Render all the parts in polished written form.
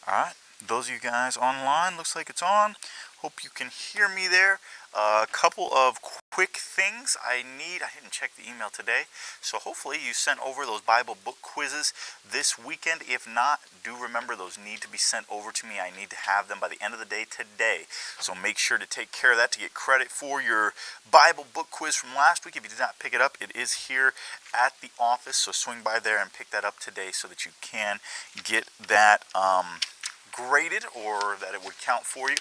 Alright, those of you guys online, looks like it's on. Hope you can hear me there. A couple of quick things I didn't check the email today, so hopefully you sent over those Bible book quizzes this weekend. If not, do remember those need to be sent over to me. I need to have them by the end of the day today, so make sure to take care of that to get credit for your Bible book quiz from last week. If you did not pick it up, it is here at the office, so swing by there and pick that up today so that you can get that graded, or that it would count for you.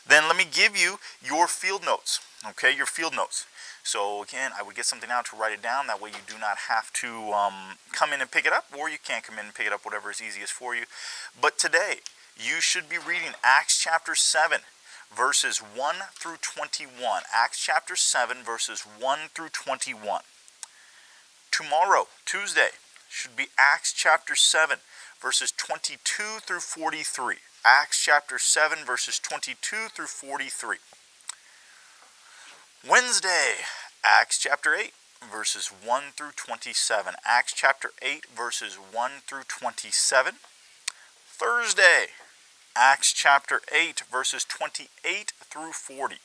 Then let me give you your field notes. Okay, your field notes. So again, I would get something out to write it down. That way you do not have to come in and pick it up, or you can come in and pick it up, whatever is easiest for you. But today, you should be reading Acts chapter 7, verses 1 through 21. Acts chapter 7, verses 1 through 21. Tomorrow, Tuesday, should be Acts chapter 7, verses 22 through 43. Acts chapter 7, verses 22 through 43. Wednesday, Acts chapter 8, verses 1 through 27. Acts chapter 8, verses 1 through 27. Thursday, Acts chapter 8, verses 28 through 40.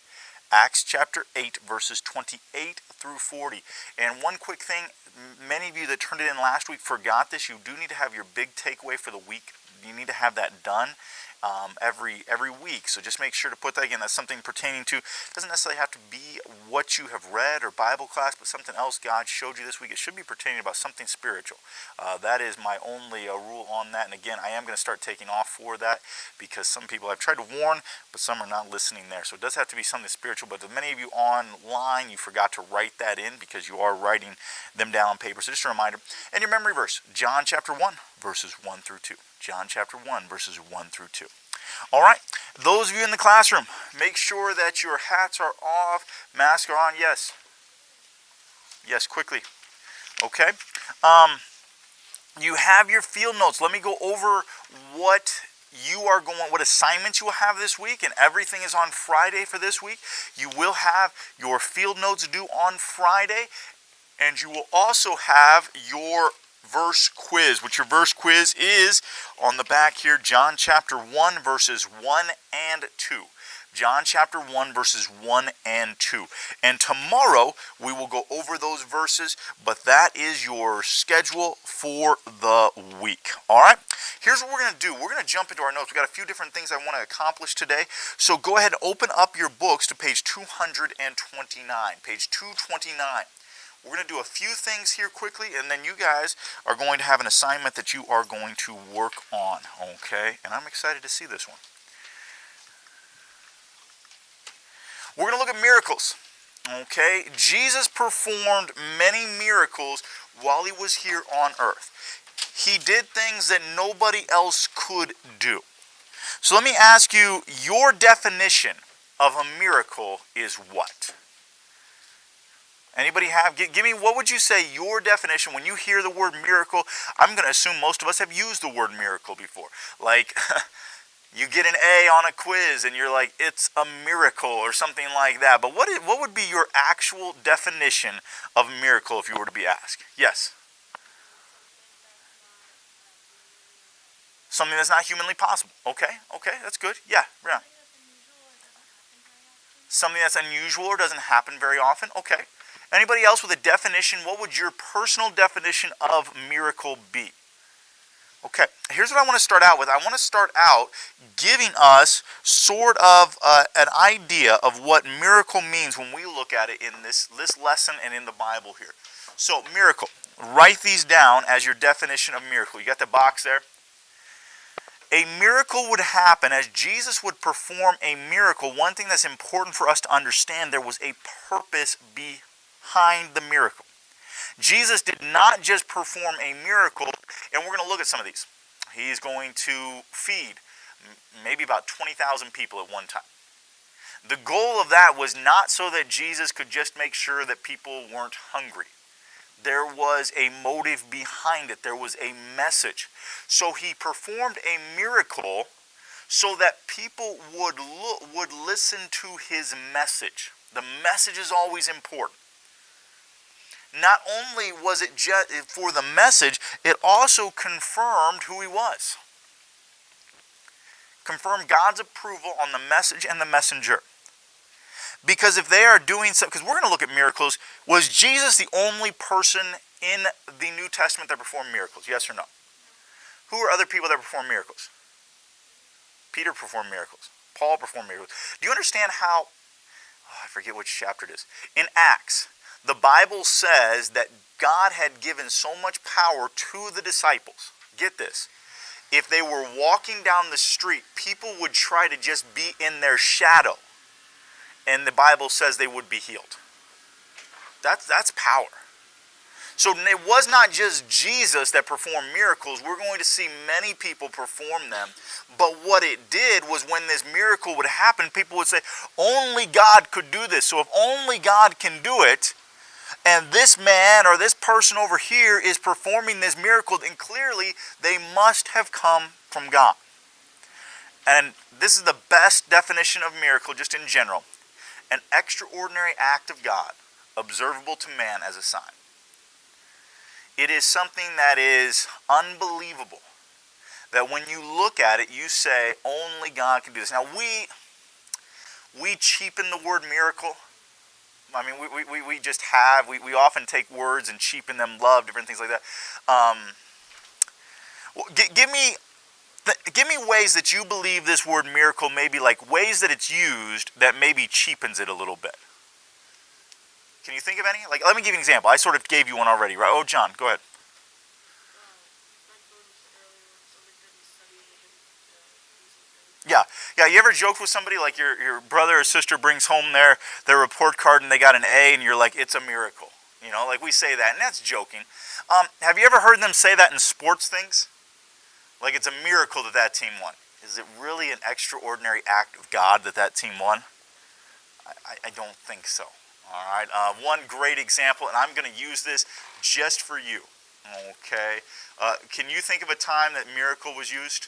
Acts chapter 8, verses 28 through 40. And one quick thing, many of you that turned it in last week forgot this. You do need to have your big takeaway for the week. You need to have that done every week. So just make sure to put that. Again, that's something pertaining to, doesn't necessarily have to be what you have read or Bible class, but something else God showed you this week. It should be pertaining about something spiritual. That is my only rule on that. And again, I am going to start taking off for that, because some people I've tried to warn, but some are not listening there. So it does have to be something spiritual. But to many of you online, you forgot to write that in because you are writing them down on paper. So just a reminder. And your memory verse, John chapter 1, verses 1 through 2. John chapter 1, verses 1 through 2. All right, those of you in the classroom, make sure that your hats are off, masks are on. Yes. Yes, quickly. Okay. You have your field notes. Let me go over what assignments you will have this week, and everything is on Friday for this week. You will have your field notes due on Friday, and you will also have your verse quiz, which your verse quiz is on the back here, John chapter 1, verses 1 and 2. John chapter 1, verses 1 and 2. And tomorrow we will go over those verses, but that is your schedule for the week. All right? Here's what we're going to do. We're going to jump into our notes. We've got a few different things I want to accomplish today. So go ahead and open up your books to page 229. Page 229. We're going to do a few things here quickly, and then you guys are going to have an assignment that you are going to work on, okay? And I'm excited to see this one. We're going to look at miracles, okay? Jesus performed many miracles while he was here on earth. He did things that nobody else could do. So let me ask you, your definition of a miracle is what? Anybody have, give me, what would you say your definition, when you hear the word miracle? I'm going to assume most of us have used the word miracle before. Like, you get an A on a quiz and you're like, it's a miracle or something like that. But what would be your actual definition of miracle if you were to be asked? Yes? Something that's not humanly possible. Okay, that's good. Yeah. Something that's unusual or doesn't happen very often. Okay. Anybody else with a definition? What would your personal definition of miracle be? Okay, here's what I want to start out with. I want to start out giving us sort of an idea of what miracle means when we look at it in this lesson and in the Bible here. So, miracle. Write these down as your definition of miracle. You got the box there? A miracle would happen as Jesus would perform a miracle. One thing that's important for us to understand, there was a purpose behind the miracle. Jesus did not just perform a miracle, and we're going to look at some of these. He's going to feed maybe about 20,000 people at one time. The goal of that was not so that Jesus could just make sure that people weren't hungry. There was a motive behind it. There was a message. So he performed a miracle so that people would listen to his message. The message is always important. Not only was it just for the message, it also confirmed who he was. confirm God's approval on the message and the messenger. Because if they are doing something, because we're going to look at miracles, was Jesus the only person in the New Testament that performed miracles? Yes or no? Who are other people that perform miracles? Peter performed miracles. Paul performed miracles. Do you understand how, I forget which chapter it is. In Acts, the Bible says that God had given so much power to the disciples. Get this. If they were walking down the street, people would try to just be in their shadow. And the Bible says they would be healed. That's power. So it was not just Jesus that performed miracles. We're going to see many people perform them. But what it did was when this miracle would happen, people would say, only God could do this. So if only God can do it, and this man or this person over here is performing this miracle, then clearly they must have come from God. And this is the best definition of miracle just in general. An extraordinary act of God, observable to man as a sign. It is something that is unbelievable. That when you look at it, you say, only God can do this. Now, we cheapen the word miracle. I mean, we just have, we often take words and cheapen them, love, different things like that. Give me ways that you believe this word miracle, maybe like ways that it's used that maybe cheapens it a little bit. Can you think of any? Like, let me give you an example. I sort of gave you one already, right? Oh, John, go ahead. Yeah. You ever joked with somebody like your brother or sister brings home their report card and they got an A and you're like, it's a miracle. You know, like we say that, and that's joking. Have you ever heard them say that in sports things? Like it's a miracle that team won. Is it really an extraordinary act of God that team won? I don't think so. All right. One great example, and I'm going to use this just for you. Okay. Can you think of a time that miracle was used?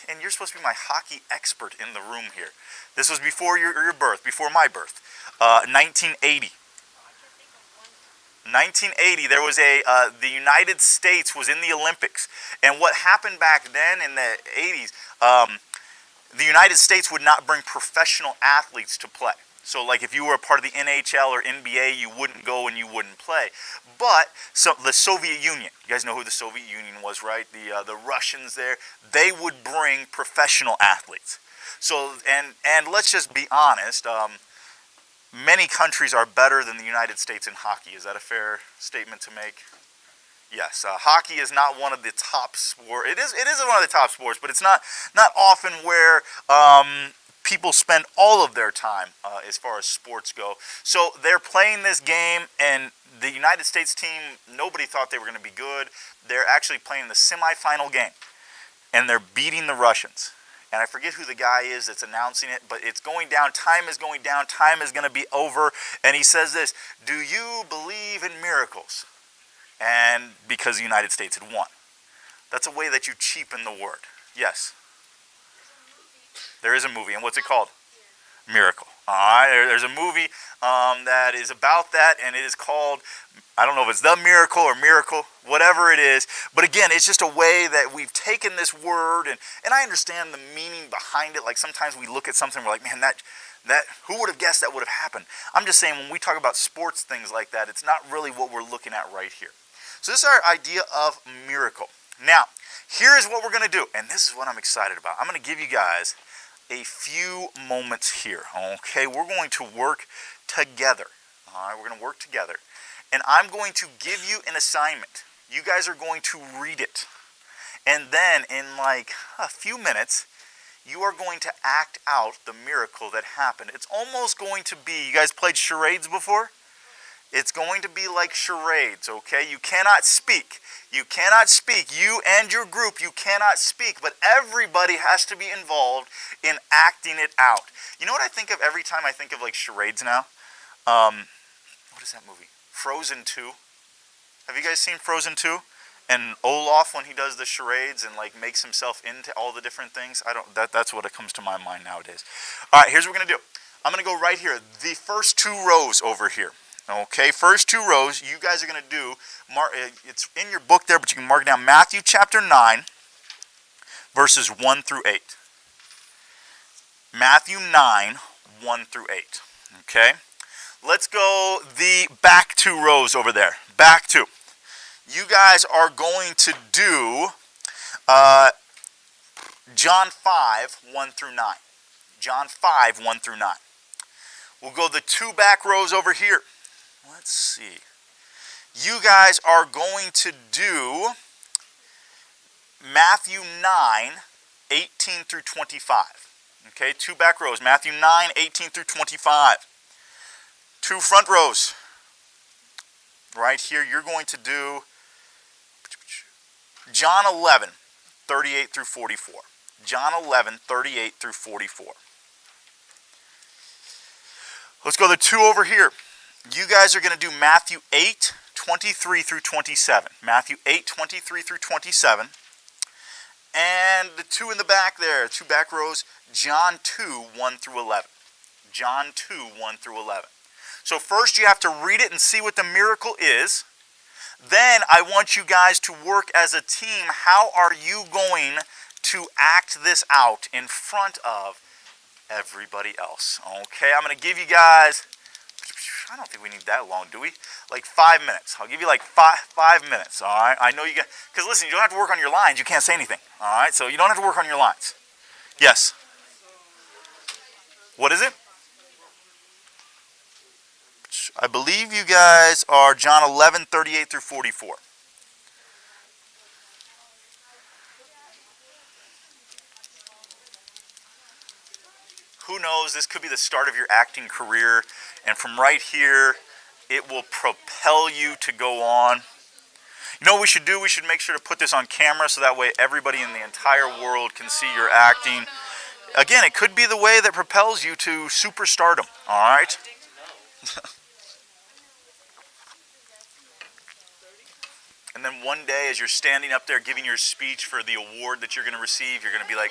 And you're supposed to be my hockey expert in the room here. This was before your birth, before my birth. 1980. 1980, there was the United States was in the Olympics. And what happened back then in the 80s, the United States would not bring professional athletes to play. So like if you were a part of the NHL or NBA, you wouldn't go and you wouldn't play. But so the Soviet Union, you guys know who the Soviet Union was, right? The Russians there, they would bring professional athletes. So and let's just be honest, many countries are better than the United States in hockey. Is that a fair statement to make? Yes, hockey is not one of the top sports. It is one of the top sports, but it's not often where people spend all of their time as far as sports go. So they're playing this game, and the United States team, nobody thought they were going to be good. They're actually playing the semifinal game, and they're beating the Russians. And I forget who the guy is that's announcing it, but it's going down. Time is going down. Time is going to be over. And he says this, "Do you believe in miracles?" And because the United States had won. That's a way that you cheapen the word. Yes? There is a movie. And what's it called? Miracle. All right. There's a movie that is about that, and it is called, I don't know if it's The Miracle or Miracle, whatever it is. But again, it's just a way that we've taken this word, and I understand the meaning behind it. Like sometimes we look at something and we're like, man, that who would have guessed that would have happened? I'm just saying when we talk about sports things like that, it's not really what we're looking at right here. So this is our idea of miracle. Now, here is what we're going to do, and this is what I'm excited about. I'm going to give you guys a few moments here, okay? We're going to work together, all right? We're going to work together, and I'm going to give you an assignment. You guys are going to read it, and then in like a few minutes, you are going to act out the miracle that happened. It's almost going to be, you guys played charades before? It's going to be like charades, okay? You cannot speak. You cannot speak. You and your group, you cannot speak, but everybody has to be involved in acting it out. You know what I think of every time I think of like charades now? What is that movie? Frozen 2. Have you guys seen Frozen 2? And Olaf, when he does the charades and like makes himself into all the different things, that's what it comes to my mind nowadays. All right, here's what we're going to do. I'm going to go right here. The first two rows over here. Okay, first two rows, you guys are going to do, it's in your book there, but you can mark it down, Matthew chapter 9, verses 1 through 8. Matthew 9, 1 through 8. Okay? Let's go the back two rows over there. Back two. You guys are going to do John 5, 1 through 9. John 5, 1 through 9. We'll go the two back rows over here. Let's see. You guys are going to do Matthew 9, 18 through 25. Okay, two back rows. Matthew 9, 18 through 25. Two front rows. Right here, you're going to do John 11, 38 through 44. John 11, 38 through 44. Let's go the two over here. You guys are going to do Matthew 8, 23 through 27. Matthew 8, 23 through 27. And the two in the back there, two back rows, John 2, 1 through 11. John 2, 1 through 11. So first you have to read it and see what the miracle is. Then I want you guys to work as a team. How are you going to act this out in front of everybody else? Okay, I'm going to give you guys, I don't think we need that long, do we? Like 5 minutes. I'll give you like five minutes, all right? I know you guys, because listen, you don't have to work on your lines. You can't say anything, all right? So you don't have to work on your lines. Yes? What is it? I believe you guys are John 11, 38 through 44. Who knows, this could be the start of your acting career, and from right here, it will propel you to go on. You know what we should do? We should make sure to put this on camera so that way everybody in the entire world can see your acting. Again, it could be the way that propels you to superstardom, all right? And then one day, as you're standing up there giving your speech for the award that you're going to receive, you're going to be like,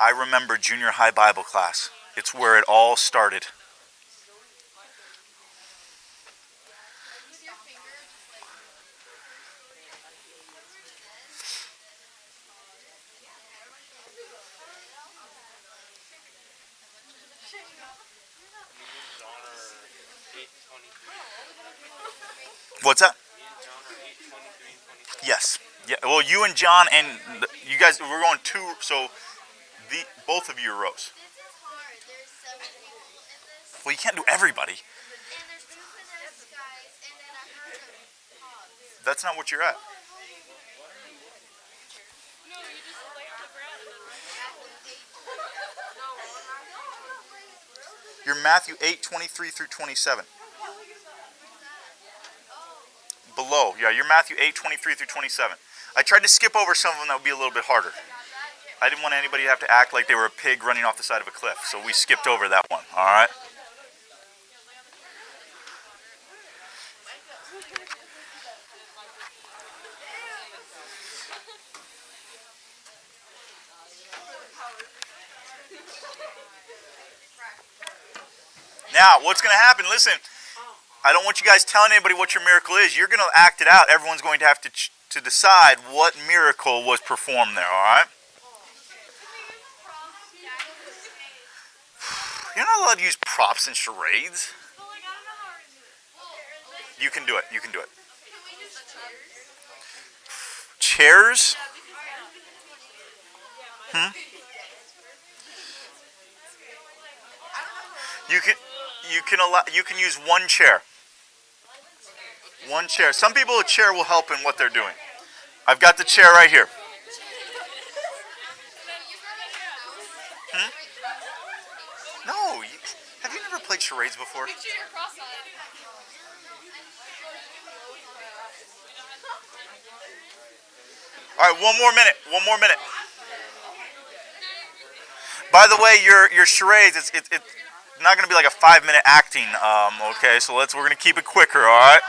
I remember junior high Bible class. It's where it all started. What's that? Yes. Yeah. Well, you and John and you guys, we're going two. So both of your rows. Well, you can't do everybody. That's not what you're at. You're Matthew 8, 23 through 27. Below. Yeah, you're Matthew 8, 23 through 27. I tried to skip over some of them that would be a little bit harder. I didn't want anybody to have to act like they were a pig running off the side of a cliff, so we skipped over that one, all right? Now, what's going to happen, listen, I don't want you guys telling anybody what your miracle is. You're going to act it out. Everyone's going to have to decide what miracle was performed there, all right? You're not allowed to use props and charades. You can do it. You can do it. Chairs? You can use one chair. One chair. Some people, a chair will help in what they're doing. I've got the chair right here. No. Have you never played charades before? All right, one more minute. One more minute. By the way, your charades, it's not going to be like a 5-minute acting. Okay, so we're going to keep it quicker. All right.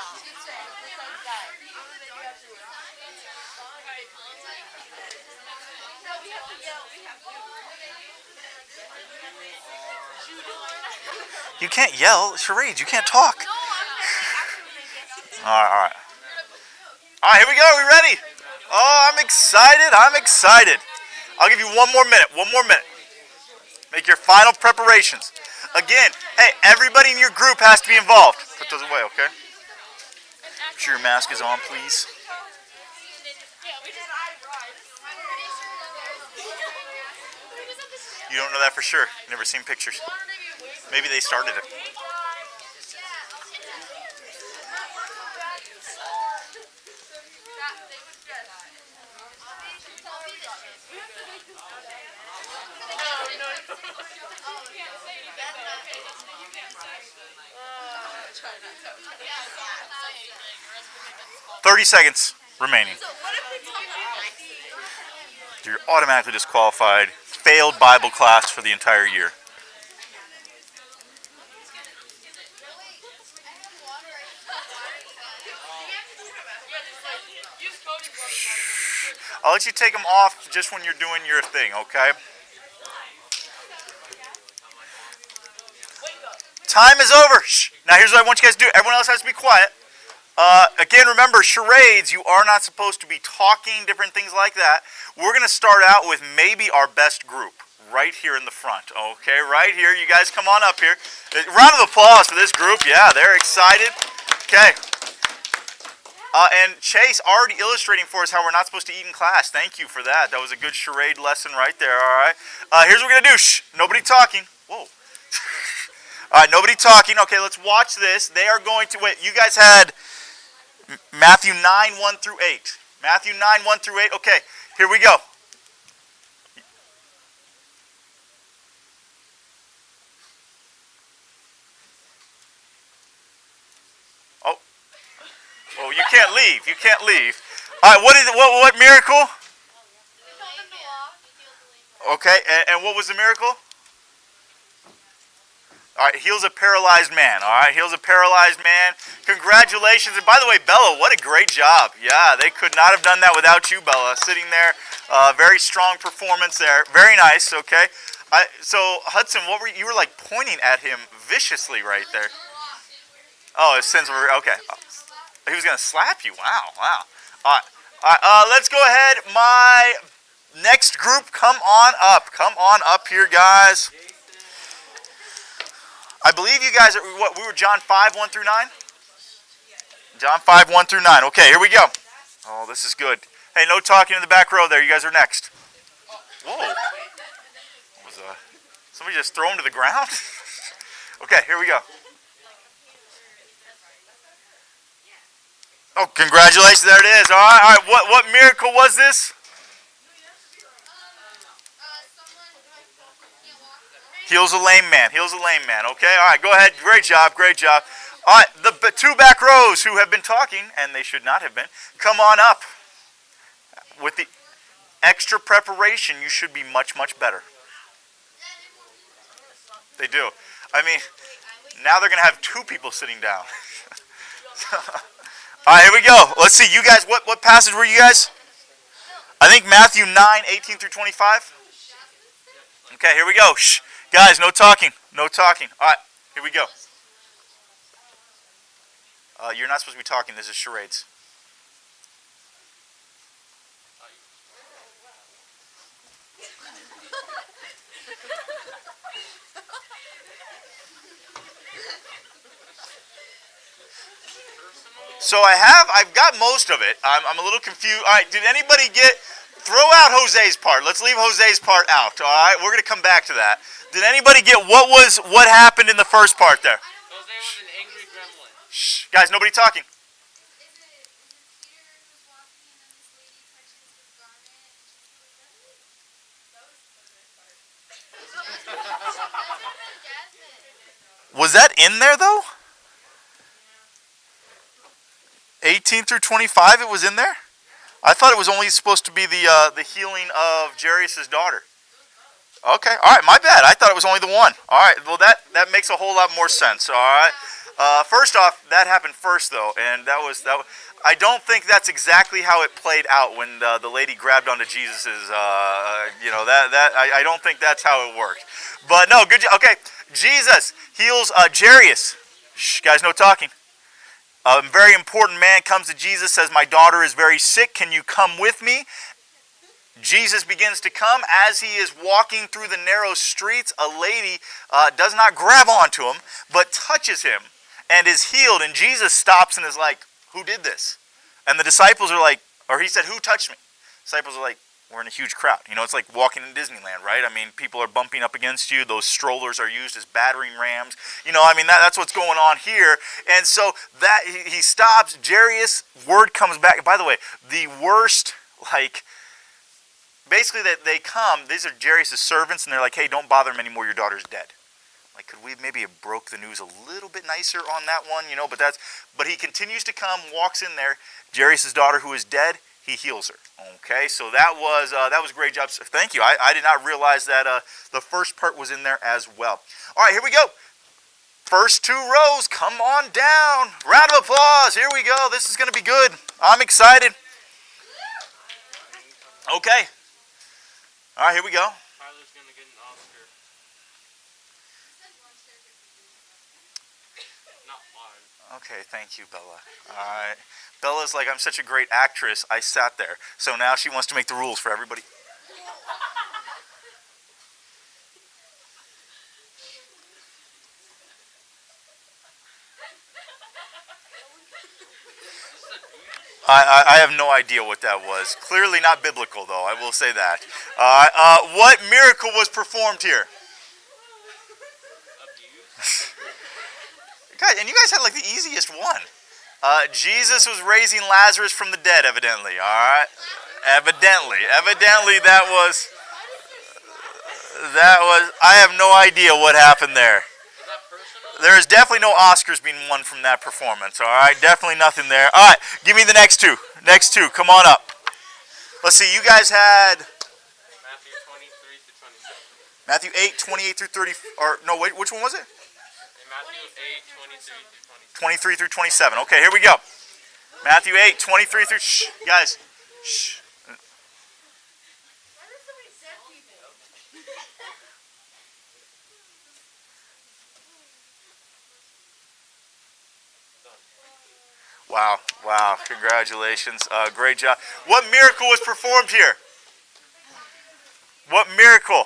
You can't yell. Charades. You can't talk. All right, all right. All right, here we go. Are we ready? Oh, I'm excited. I'm excited. I'll give you one more minute. One more minute. Make your final preparations. Again, hey, everybody in your group has to be involved. Put those away, okay? Make sure your mask is on, please. You don't know that for sure. Never seen pictures. Maybe they started it. 30 seconds remaining. You're automatically disqualified. Failed Bible class for the entire year. I'll let you take them off just when you're doing your thing, okay? Time is over. Shh. Now here's what I want you guys to do. Everyone else has to be quiet. Again, remember, charades, you are not supposed to be talking, different things like that. We're going to start out with maybe our best group right here in the front. Okay, right here. You guys come on up here. Round of applause for this group. Yeah, they're excited. Okay. And Chase already illustrating for us how we're not supposed to eat in class. Thank you for that. That was a good charade lesson right there, all right? Here's what we're going to do. Shh, nobody talking. Whoa. All right, nobody talking. Okay, let's watch this. They are going to, wait, you guys had Matthew 9, 1 through 8. Matthew 9, 1 through 8. Okay, here we go. Oh, you can't leave. You can't leave. All right, what is it? What miracle? Okay, and what was the miracle? All right, heals a paralyzed man. All right, heals a paralyzed man. Congratulations. And by the way, Bella, what a great job. Yeah, they could not have done that without you, Bella, sitting there. Very strong performance there. Very nice, okay. So, Hudson, what were you were like pointing at him viciously right there. Oh, his sins were, okay. He was going to slap you. Wow, wow. All right, let's go ahead. My next group, come on up. Come on up here, guys. I believe you guys, we were John 5, 1 through 9? John 5, 1 through 9. Okay, here we go. Oh, this is good. Hey, no talking in the back row there. You guys are next. Whoa. What was somebody just throw him to the ground? Okay, here we go. Oh, congratulations. There it is. All right. What miracle was this? Heals a lame man. Heals a lame man. Okay, all right, go ahead. Great job, great job. All right, the two back rows who have been talking, and they should not have been, come on up. With the extra preparation, you should be much, much better. They do. I mean, now they're going to have two people sitting down. All right, here we go. Let's see. You guys, what passage were you guys? I think Matthew 9, 18 through 25. Okay, here we go. Shh. Guys, no talking. No talking. All right, here we go. You're not supposed to be talking. This is charades. So I've got most of it. I'm a little confused. All right, did anybody throw out Jose's part. Let's leave Jose's part out, all right? We're going to come back to that. Did anybody get what happened in the first part there? Jose was an angry gremlin. Shh. Guys, nobody talking. Was that in there, though? 18 through 25, it was in there? I thought it was only supposed to be the healing of Jairus' daughter. Okay, all right, my bad. I thought it was only the one. All right, well, that makes a whole lot more sense, all right? First off, that happened first, though, and that was I don't think that's exactly how it played out when the lady grabbed onto Jesus's, I don't think that's how it worked. But no, good job. Okay, Jesus heals Jairus. Shh, guys, no talking. A very important man comes to Jesus, says, my daughter is very sick. Can you come with me? Jesus begins to come. As he is walking through the narrow streets, a lady does not grab onto him, but touches him and is healed. And Jesus stops and is like, who did this? And the disciples are like, or he said, who touched me? Disciples are like, we're in a huge crowd. You know, it's like walking in Disneyland, right? I mean, people are bumping up against you. Those strollers are used as battering rams. You know, I mean, that's what's going on here. And so that he stops. Jairus, word comes back. By the way, the worst, basically that they come, these are Jairus' servants, and they're like, hey, don't bother him anymore. Your daughter's dead. Like, could we maybe have broke the news a little bit nicer on that one? You know, but he continues to come, walks in there. Jairus' daughter, who is dead, he heals her. Okay, so that was a great job. Thank you. I did not realize that the first part was in there as well. All right, here we go. First two rows, come on down. Round of applause. Here we go. This is going to be good. I'm excited. Okay. All right, here we go. Tyler's gonna get an Oscar. Not mine. Okay, thank you, Bella. All right. Bella's like, I'm such a great actress, I sat there. So now she wants to make the rules for everybody. I have no idea what that was. Clearly not biblical, though, I will say that. What miracle was performed here? God, and you guys had like the easiest one. Jesus was raising Lazarus from the dead, evidently. All right, evidently that was. I have no idea what happened there. Is that personal? There is definitely no Oscars being won from that performance. All right, definitely nothing there. All right, give me the next two. Next two, come on up. Let's see. You guys had Matthew 23 to 27. Matthew 8, 28 through 30. Or no, wait, which one was it? In Matthew 8, 23 to 27. 23 through 27. Okay, here we go. Matthew 8, 23 through. Shh, guys. Shh. Wow, congratulations. Great job. What miracle was performed here? What miracle?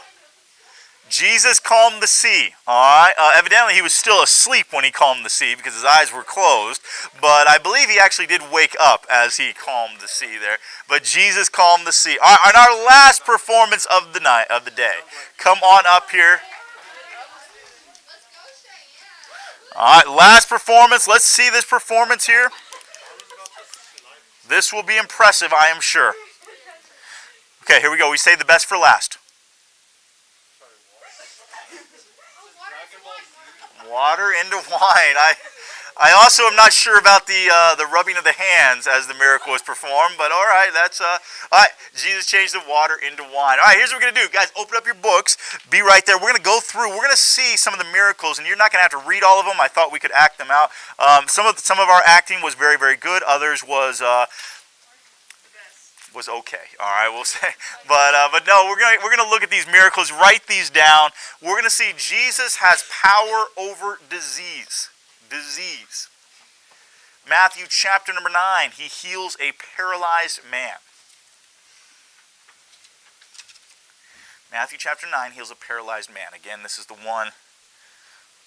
Jesus calmed the sea. All right. Evidently, he was still asleep when he calmed the sea because his eyes were closed. But I believe he actually did wake up as he calmed the sea there. But Jesus calmed the sea. All right, on our last performance of the night, of the day, come on up here. All right, last performance. Let's see this performance here. This will be impressive, I am sure. Okay, here we go. We save the best for last. Water into wine. I also am not sure about the rubbing of the hands as the miracle was performed, but all right, that's all right. Jesus changed the water into wine. All right, here's what we're gonna do, guys. Open up your books. Be right there. We're gonna go through. We're gonna see some of the miracles, and you're not gonna have to read all of them. I thought we could act them out. Some of our acting was very, very good. Others was okay. All right, we'll say, but no, we're gonna look at these miracles. Write these down. We're gonna see Jesus has power over disease. Matthew chapter number 9. He heals a paralyzed man. Matthew chapter 9 heals a paralyzed man. Again, this is the one.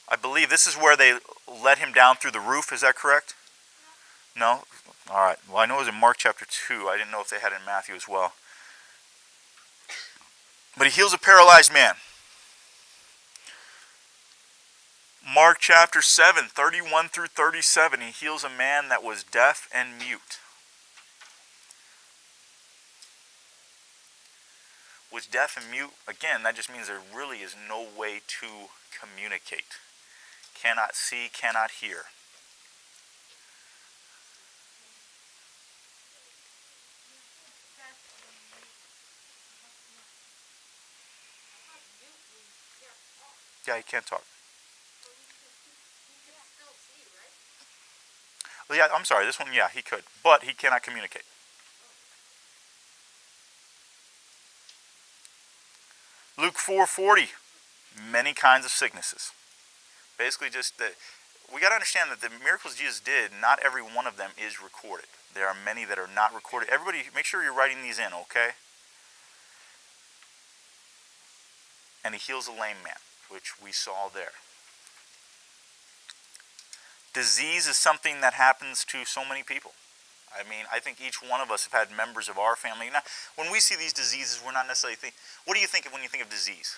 I believe this is where they let him down through the roof. Is that correct? No? All right. Well, I know it was in Mark chapter 2. I didn't know if they had it in Matthew as well. But he heals a paralyzed man. Mark chapter 7, 31 through 37. He heals a man that was deaf and mute. Was deaf and mute. Again, that just means there really is no way to communicate. Cannot see, cannot hear. Yeah, he can't talk. Well, yeah, I'm sorry. This one, yeah, he could, but he cannot communicate. Luke 4:40. Many kinds of sicknesses. Basically, just we got to understand that the miracles Jesus did, not every one of them is recorded. There are many that are not recorded. Everybody, make sure you're writing these in, okay? And he heals a lame man, which we saw there. Disease is something that happens to so many people. I mean, I think each one of us have had members of our family. Now, when we see these diseases, we're not necessarily thinking, what do you think of when you think of disease?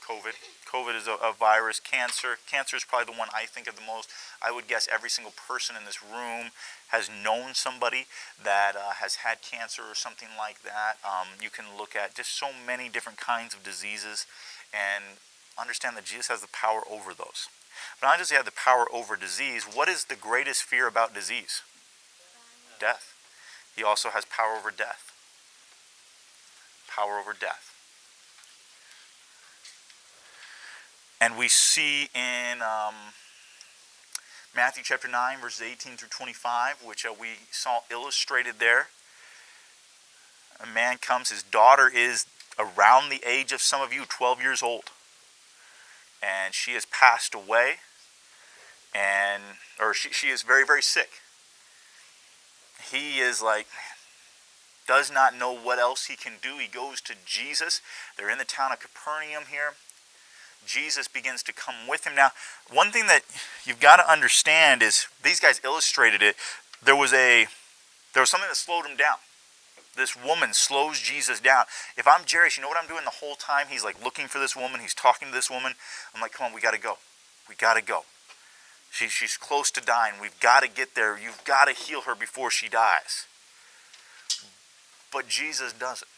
COVID. COVID is a virus. Cancer. Cancer is probably the one I think of the most. I would guess every single person in this room has known somebody that has had cancer or something like that. You can look at just so many different kinds of diseases and understand that Jesus has the power over those. But not just he had the power over disease, what is the greatest fear about disease? Death. He also has power over death. Power over death. And we see in Matthew chapter 9, verses 18 through 25, which we saw illustrated there. A man comes, his daughter is around the age of some of you, 12 years old. And she has passed away, or she is very, very sick. He is like, does not know what else he can do. He goes to Jesus. They're in the town of Capernaum here. Jesus begins to come with him. Now, one thing that you've got to understand is, these guys illustrated it, there was something that slowed him down. This woman slows Jesus down. If I'm Jairus, you know what I'm doing the whole time? He's like looking for this woman. He's talking to this woman. I'm like, come on, we got to go. We got to go. She's close to dying. We've got to get there. You've got to heal her before she dies. But Jesus doesn't.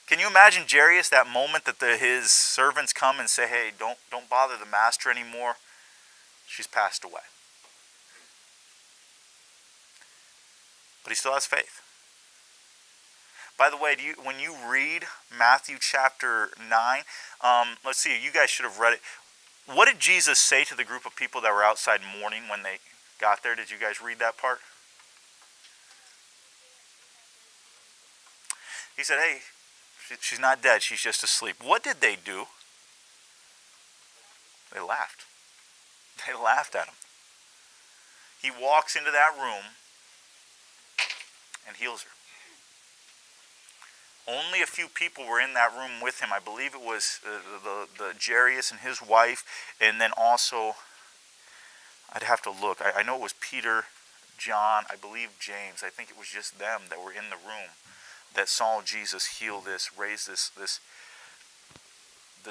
Can you imagine Jairus, that moment that his servants come and say, hey, don't bother the master anymore? She's passed away. But he still has faith. By the way, when you read Matthew chapter 9, let's see, you guys should have read it. What did Jesus say to the group of people that were outside mourning when they got there? Did you guys read that part? He said, hey, she's not dead, she's just asleep. What did they do? They laughed. They laughed at him. He walks into that room and heals her. Only a few people were in that room with him. I believe it was the Jairus and his wife, and then also, I'd have to look. I know it was Peter, John, I believe James. I think it was just them that were in the room that saw Jesus heal this, raise this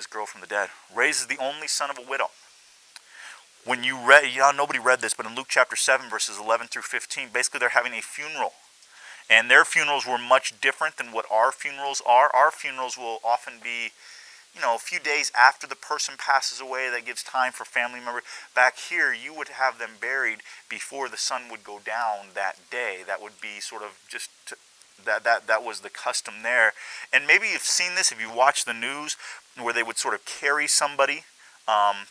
girl from the dead. Raises the only son of a widow. When you read, nobody read this, but in Luke chapter 7, verses 11 through 15, basically they're having a funeral. And their funerals were much different than what our funerals are. Our funerals will often be, a few days after the person passes away. That gives time for family members. Back here, you would have them buried before the sun would go down that day. That would be sort of just, that was the custom there. And maybe you've seen this if you watch the news, where they would sort of carry somebody.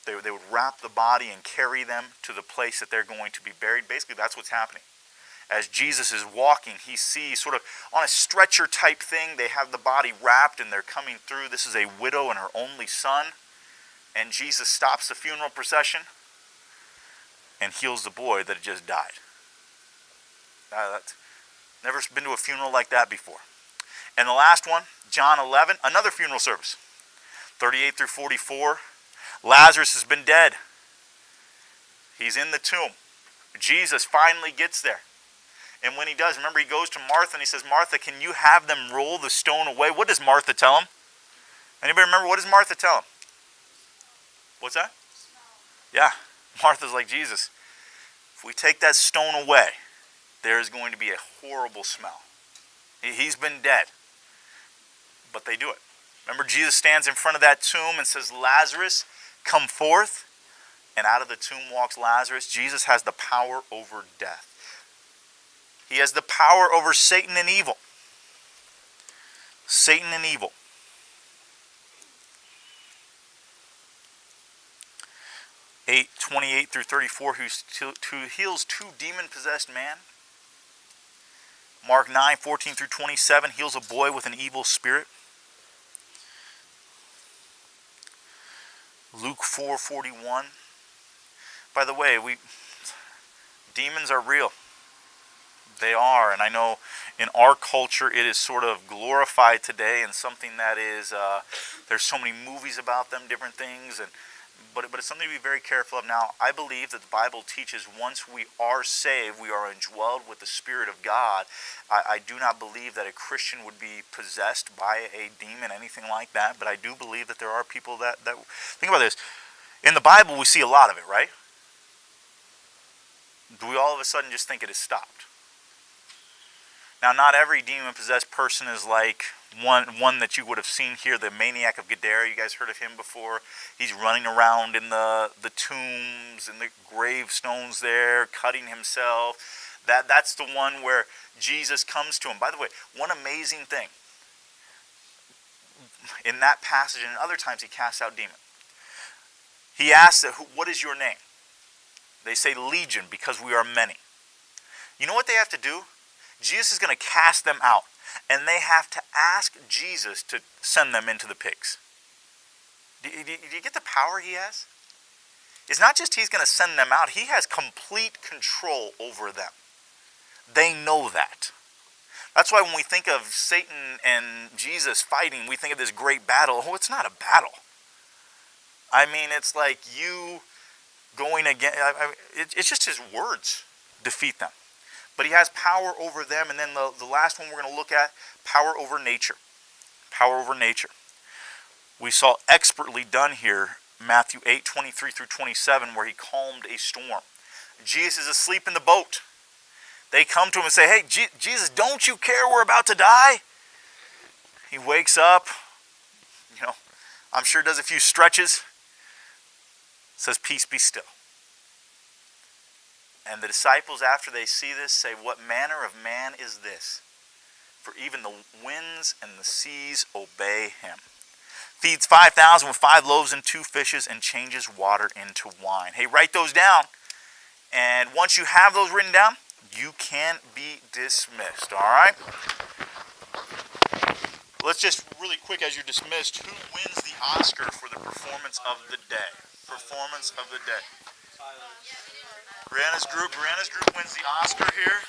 They would wrap the body and carry them to the place that they're going to be buried. Basically, that's what's happening. As Jesus is walking, he sees sort of on a stretcher type thing, they have the body wrapped and they're coming through. This is a widow and her only son. And Jesus stops the funeral procession and heals the boy that had just died. That's never been to a funeral like that before. And the last one, John 11, another funeral service. 38 through 44. Lazarus has been dead. He's in the tomb. Jesus finally gets there. And when he does, remember, he goes to Martha and he says, Martha, can you have them roll the stone away? What does Martha tell him? Anybody remember, what does Martha tell him? What's that? Yeah, Martha's like, Jesus, if we take that stone away, there's going to be a horrible smell. He's been dead. But they do it. Remember, Jesus stands in front of that tomb and says, Lazarus, come forth. And out of the tomb walks Lazarus. Jesus has the power over death. He has the power over Satan and evil. Satan and evil. Eight 28 through 34, who heals 2 demon-possessed men. Mark 9, 14 through 27, heals a boy with an evil spirit. Luke 4, 41, By the way, demons are real. They are, and I know in our culture it is sort of glorified today, and something that is there's so many movies about them, different things, but it's something to be very careful of. Now, I believe that the Bible teaches once we are saved, we are indwelled with the Spirit of God. I do not believe that a Christian would be possessed by a demon, anything like that, but I do believe that there are people that think about this. In the Bible, we see a lot of it, right? Do we all of a sudden just think it has stopped? Now, not every demon-possessed person is like one that you would have seen here, the maniac of Gadara. You guys heard of him before? He's running around in the tombs and the gravestones there, cutting himself. That's the one where Jesus comes to him. By the way, one amazing thing. In that passage and in other times, he casts out demons. He asks, what is your name? They say Legion, because we are many. You know what they have to do? Jesus is going to cast them out, and they have to ask Jesus to send them into the pigs. Do you get the power he has? It's not just he's going to send them out. He has complete control over them. They know that. That's why when we think of Satan and Jesus fighting, we think of this great battle. Oh, it's not a battle. I mean, it's like you going against, it's just his words defeat them. But he has power over them. And then the last one we're going to look at, power over nature. Power over nature. We saw expertly done here, Matthew 8:23 through 27, where he calmed a storm. Jesus is asleep in the boat. They come to him and say, hey, Jesus, don't you care we're about to die? He wakes up, I'm sure does a few stretches, says, peace be still. And the disciples, after they see this, say, what manner of man is this? For even the winds and the seas obey him. Feeds 5,000 with 5 loaves and 2 fishes and changes water into wine. Hey, write those down. And once you have those written down, you can be dismissed, all right? Let's just really quick, as you're dismissed, who wins the Oscar for the performance of the day? Performance of the day. Brianna's group wins the Oscar here.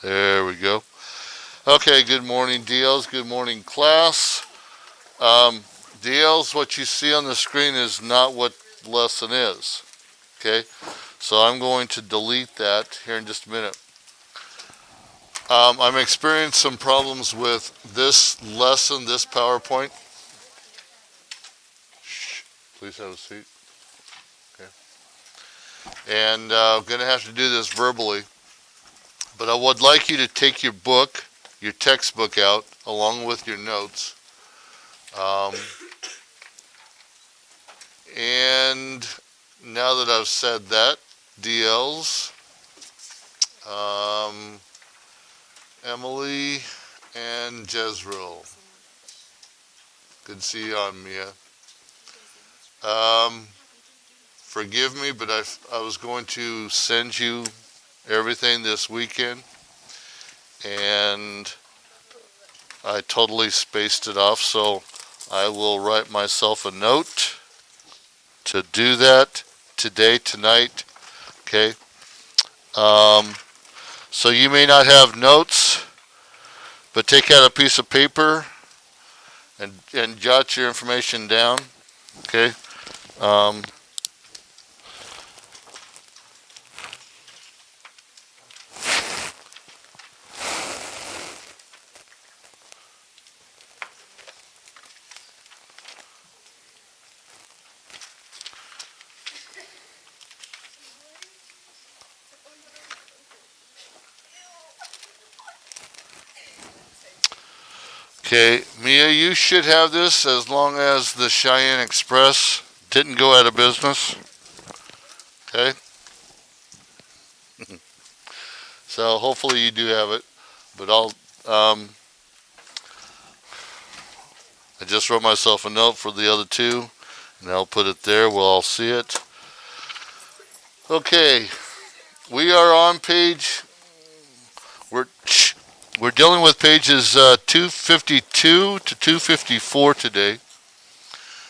There we go. Okay, good morning, DLs. Good morning, class. DLs, what you see on the screen is not what lesson is. Okay, so I'm going to delete that here in just a minute. I'm experiencing some problems with this lesson, this PowerPoint. Shh, please have a seat. Okay. And I'm going to have to do this verbally. But I would like you to take your book, your textbook out, along with your notes. And now that I've said that, DLs, Emily and Jezreel. Good to see you on, Mia. Forgive me, but I was going to send you everything this weekend, and I totally spaced it off, so I will write myself a note to do that today, tonight, okay? So you may not have notes, but take out a piece of paper and jot your information down, okay? Okay, Mia, you should have this as long as the Cheyenne Express didn't go out of business. Okay? So hopefully you do have it, but I just wrote myself a note for the other two, and I'll put it there. We'll all see it. Okay, we are on page, we're dealing with pages 252 to 254 today.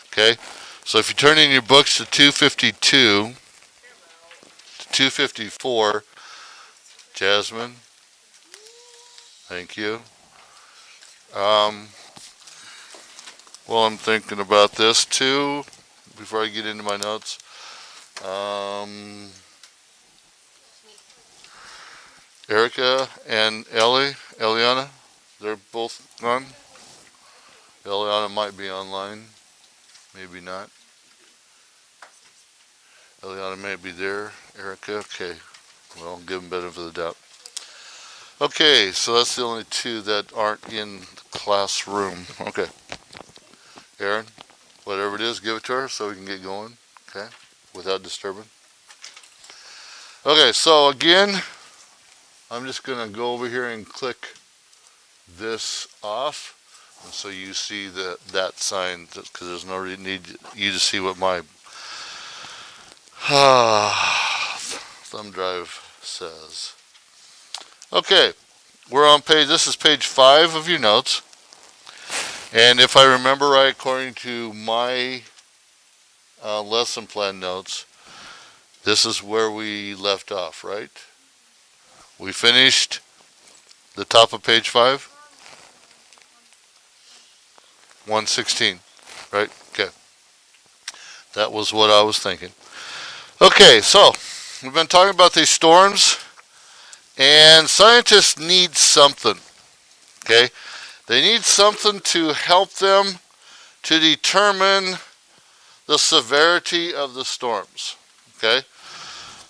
Okay, so if you turn in your books to 252 to 254, Jasmine, thank you. Well, I'm thinking about this too, before I get into my notes. Erica and Eliana, they're both on. Eliana might be online, maybe not. Eliana may be there. Erica, okay. Well, give them benefit of the doubt. Okay, so that's the only two that aren't in the classroom. Okay. Aaron, whatever it is, give it to her so we can get going, okay, without disturbing. Okay, so again, I'm just going to go over here and click this off, and so you see that sign, because there's no need you to see what my thumb drive says. Okay, we're on this is page 5 of your notes, and if I remember right, according to my lesson plan notes, this is where we left off, right? We finished the top of page 5? 116, right? Okay. That was what I was thinking. Okay, so we've been talking about these storms, and scientists need something, okay? They need something to help them to determine the severity of the storms, okay?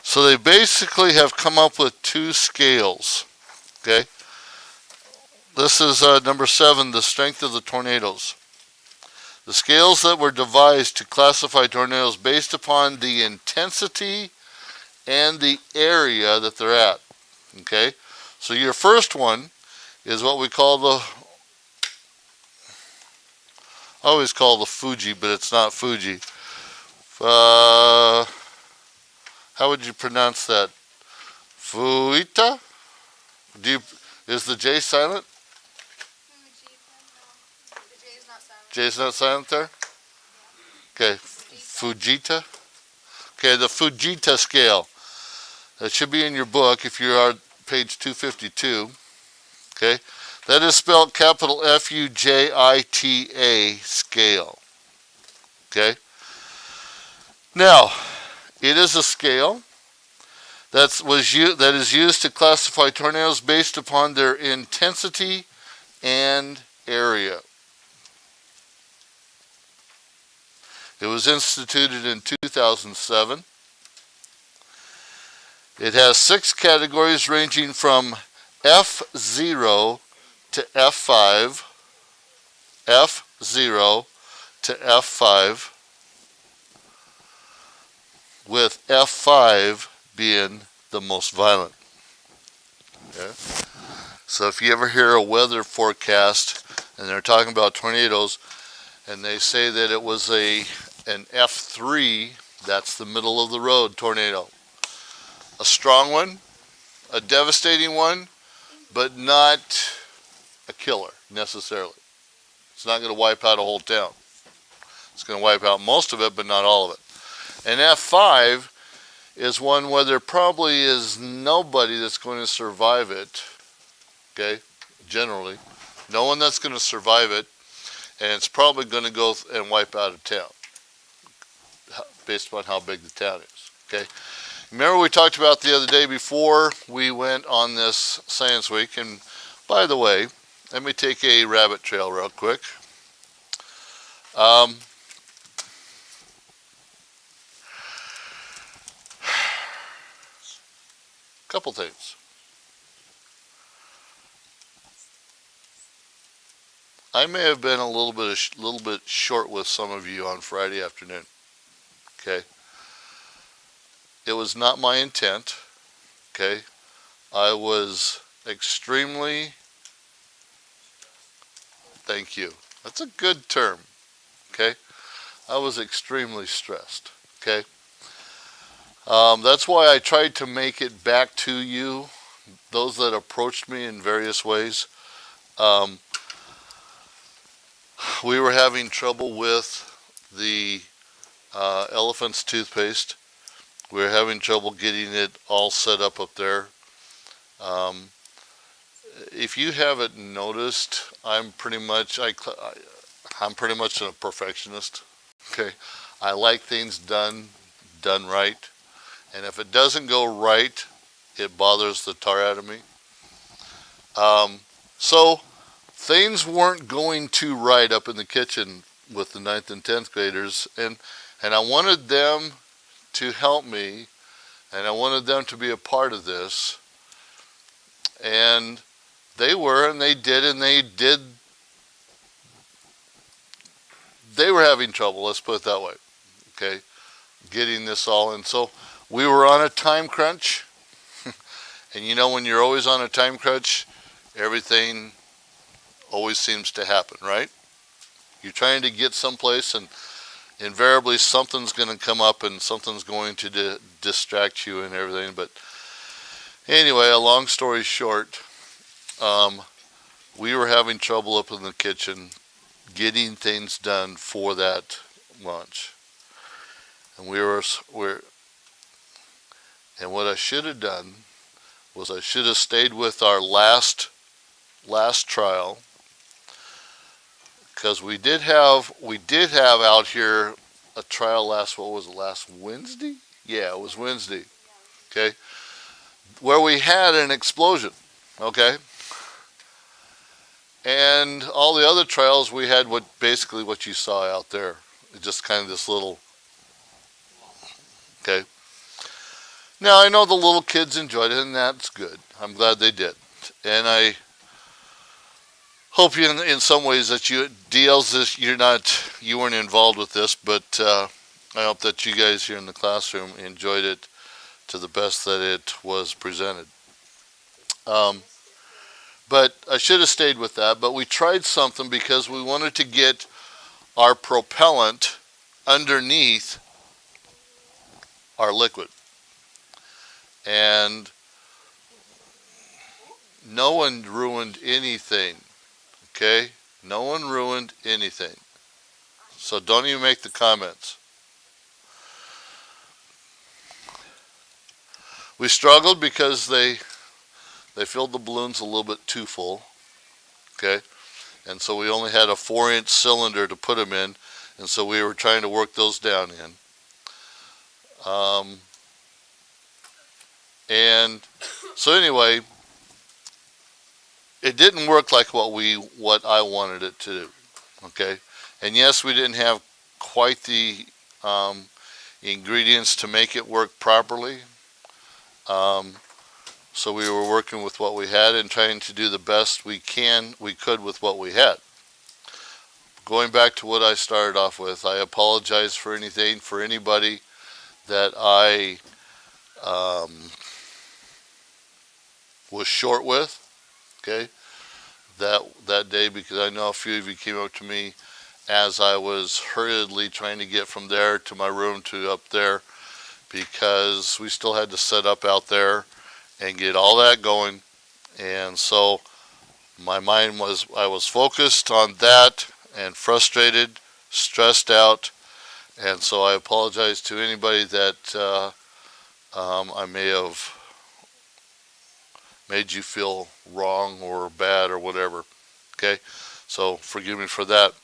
So they basically have come up with 2 scales, okay? This is number 7, the strength of the tornadoes. The scales that were devised to classify tornadoes based upon the intensity and the area that they're at, okay? So your first one is what we call I always call the Fuji, but it's not Fuji. How would you pronounce that? Fuita? Is the J silent? The J is not silent. J is not silent there? Okay, Fujita. Okay, the Fujita scale. That should be in your book if you are page 252. Okay, that is spelled capital F-U-J-I-T-A, scale. Okay, now it is a scale that is used to classify tornadoes based upon their intensity and area. It was instituted in 2007. It has 6 categories ranging from F0 to F5, F0 to F5, with F5 being the most violent. Okay? So if you ever hear a weather forecast and they're talking about tornadoes and they say that it was an F3, that's the middle of the road tornado. A strong one, a devastating one, but not a killer necessarily. It's not going to wipe out a whole town. It's going to wipe out most of it, but not all of it. And F5 is one where there probably is nobody that's going to survive it. Okay, generally, no one that's going to survive it, and it's probably going to go and wipe out a town based upon how big the town is. Okay. Remember we talked about the other day before we went on this Science Week, and by the way, let me take a rabbit trail real quick. Couple things. I may have been a little bit short with some of you on Friday afternoon. Okay. It was not my intent. Okay. I was extremely, thank you. That's a good term. Okay. I was extremely stressed. Okay. That's why I tried to make it back to you, those that approached me in various ways. We were having trouble with the Elephant's toothpaste. We were having trouble getting it all set up there. If you haven't noticed, I'm pretty much a perfectionist. Okay, I like things done right, and if it doesn't go right, it bothers the tar out of me. So things weren't going too right up in the kitchen with the 9th and 10th graders, and I wanted them to help me, and I wanted them to be a part of this, and they were, and they did, they were having trouble, let's put it that way, okay, getting this all in. So we were on a time crunch, and you know when you're always on a time crunch, everything always seems to happen, right? You're trying to get someplace, and invariably something's going to come up and something's going to distract you and everything. But anyway, a long story short, we were having trouble up in the kitchen getting things done for that lunch, and and what I should have done was I should have stayed with our last trial, because we did have out here a trial last Wednesday? Yeah, it was Wednesday. Okay, where we had an explosion. Okay, and all the other trials we had basically what you saw out there, just kind of this little. Okay. Now I know the little kids enjoyed it, and that's good. I'm glad they did, and I hope you, in some ways, that you weren't involved with this, but I hope that you guys here in the classroom enjoyed it to the best that it was presented. But I should have stayed with that, but we tried something because we wanted to get our propellant underneath our liquid. And no one ruined anything. Okay? No one ruined anything. So don't even make the comments. We struggled because they filled the balloons a little bit too full. Okay, and so we only had a 4-inch cylinder to put them in, and so we were trying to work those down in. And so anyway, it didn't work like what I wanted it to do. Okay, and yes, we didn't have quite the ingredients to make it work properly. So we were working with what we had and trying to do the best we could with what we had. Going back to what I started off with, I apologize for anybody that I was short with, okay, that day, because I know a few of you came up to me as I was hurriedly trying to get from there to my room to up there, because we still had to set up out there and get all that going. And so my mind I was focused on that and frustrated, stressed out. And so I apologize to anybody that I may have made you feel wrong or bad or whatever. Okay, so forgive me for that.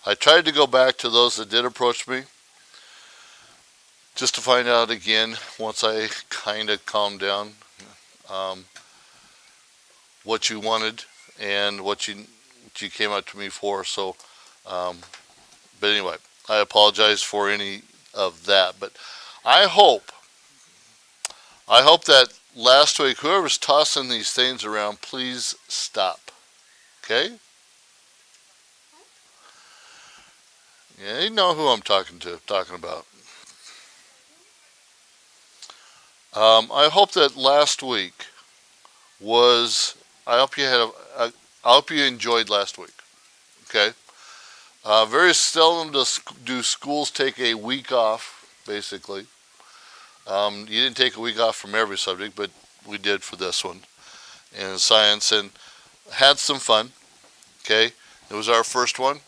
I tried to go back to those that did approach me, just to find out again, once I kind of calmed down, what you wanted and what you came up to me for. So, but anyway, I apologize for any of that. But I hope that last week, whoever's tossing these things around, please stop. Okay? Yeah, you know who I'm talking about. I hope that last week I hope you enjoyed last week. Okay? Very seldom do schools take a week off, basically. You didn't take a week off from every subject, but we did for this one in science, and had some fun. Okay? It was our first one.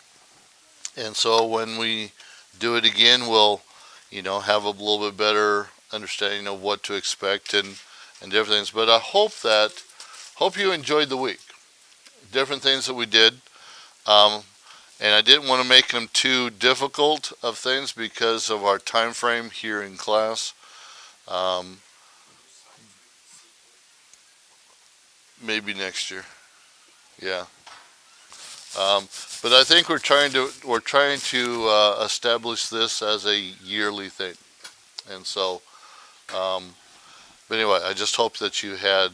And so when we do it again, we'll, have a little bit better understanding of what to expect and different things. But I hope you enjoyed the week. Different things that we did. And I didn't want to make them too difficult of things because of our time frame here in class. Maybe next year. Yeah. But I think we're trying to establish this as a yearly thing. And so, but anyway, I just hope that you had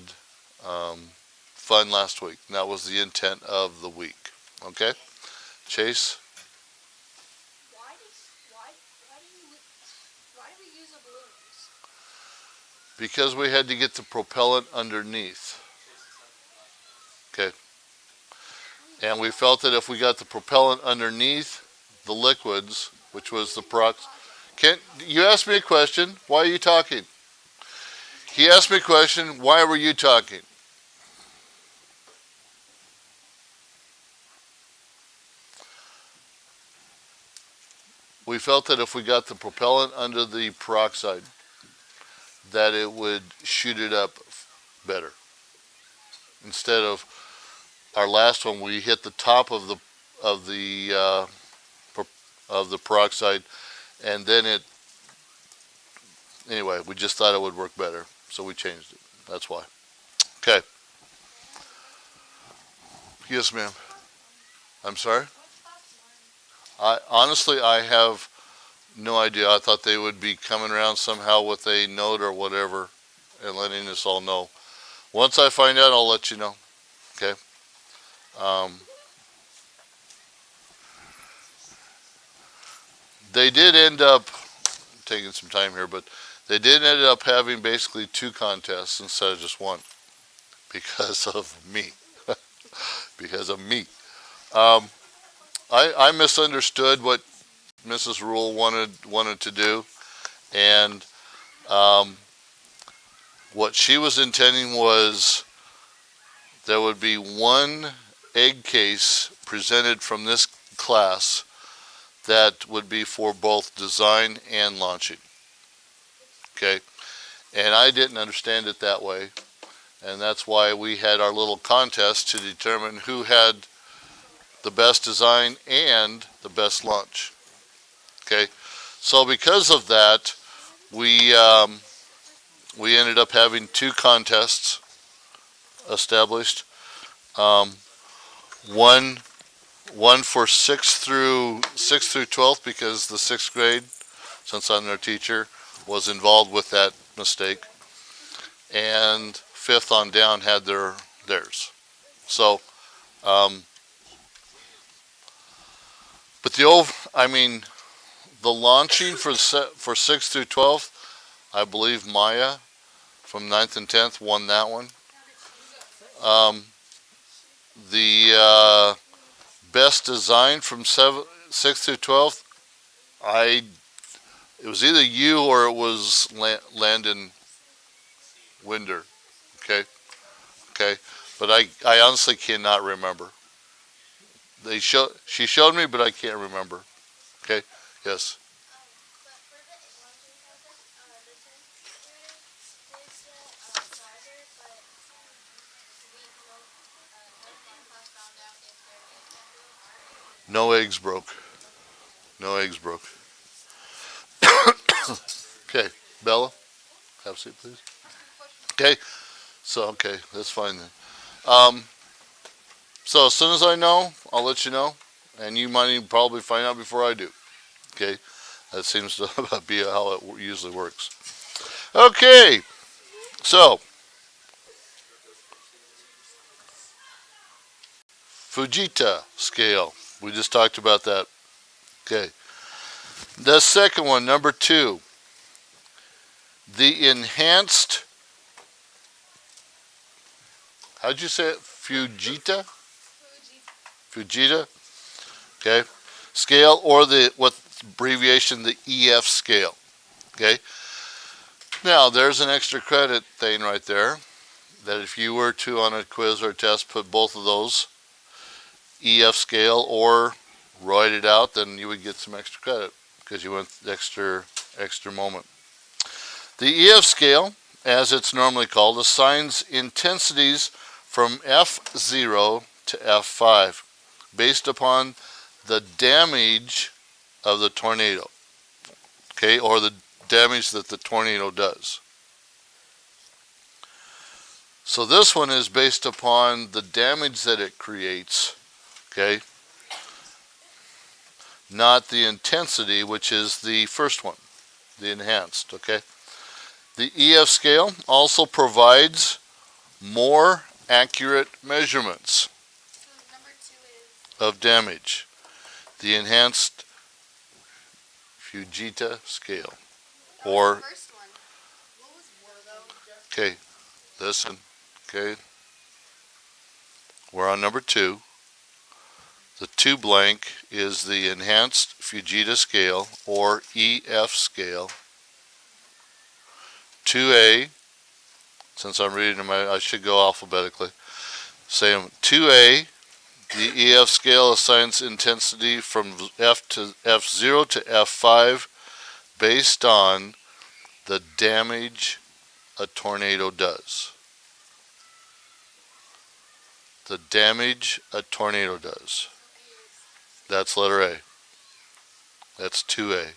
fun last week. And that was the intent of the week. Okay? Chase? Why do we use the balloons? Because we had to get the propellant underneath. Okay. And we felt that if we got the propellant underneath the liquids, which was the you asked me a question. Why are you talking? He asked me a question. Why were you talking? We felt that if we got the propellant under the peroxide, that it would shoot it up better. Instead of our last one, we hit the top of the peroxide, and then anyway, we just thought it would work better, so we changed it. That's why. Okay. Yes, ma'am. I'm sorry? Honestly, I have no idea. I thought they would be coming around somehow with a note or whatever and letting us all know. Once I find out, I'll let you know. Okay? They did end up taking some time here, but they did end up having basically 2 contests instead of just one because of me. Because of me. I misunderstood what Mrs. Rule wanted to do, and what she was intending was there would be one egg case presented from this class that would be for both design and launching. Okay, and I didn't understand it that way, And that's why we had our little contest to determine who had the best design and the best lunch. Okay, so because of that, we ended up having two contests established. One for sixth through 12th, because the sixth grade, since I'm their teacher, was involved with that mistake, and fifth on down had theirs. So, but the launching for 6th through 12th, I believe Maya from 9th and 10th won that one. The best design from 6th through 12th, it was either you or it was Landon Winder. Okay, but I honestly cannot remember. She showed me, but I can't remember. Okay, yes. But for the launching process, the 10th graders did get cider, but no class found out if their eggs got broke. No eggs broke. No eggs broke. Okay, Bella, have a seat, please. Okay, okay, that's fine then. So as soon as I know, I'll let you know, and you might even probably find out before I do. Okay, that seems to be how it usually works. Okay, so Fujita scale. We just talked about that. Okay, the second one, number 2, the enhanced. How'd you say it? Fujita. Fujita. Okay, scale, or what abbreviation, the EF scale. Okay. Now there's an extra credit thing right there, that if you were to, on a quiz or a test, put both of those, EF scale or write it out, then you would get some extra credit because you went the extra moment. The EF scale, as it's normally called, assigns intensities from F0 to F5 based upon the damage of the tornado. Okay, or the damage that the tornado does. So this one is based upon the damage that it creates, okay, not the intensity, which is the first one, the enhanced, okay. The EF scale also provides more accurate measurements So number 2 is of damage. The enhanced Fujita scale. Or, the first one. What was though? okay, listen, okay. We're on number 2. The 2 blank is the enhanced Fujita scale, or EF scale. 2A, since I'm reading them, I should go alphabetically. Say them. 2A, the EF scale assigns intensity from F0 to F5 based on the damage a tornado does. The damage a tornado does. That's letter A. That's 2A.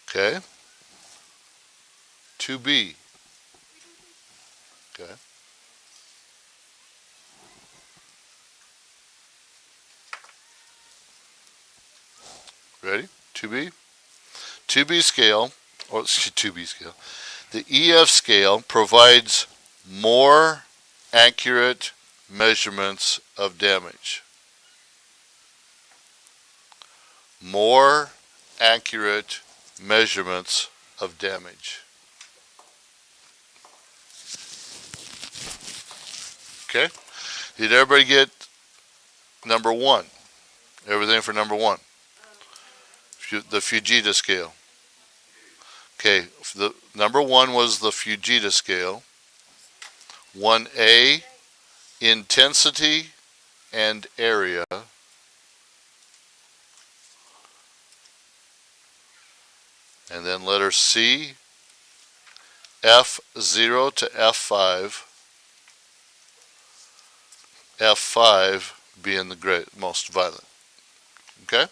Okay. 2B. Okay. Ready? 2B? 2B scale, or 2B scale. The EF scale provides more accurate measurements of damage. More accurate measurements of damage. Okay? Did everybody get number 1? Everything for number 1? The Fujita scale. Okay, the number 1 was the Fujita scale. 1A, intensity and area. And then letter C, F0 to F5, F5 being the most violent. Okay?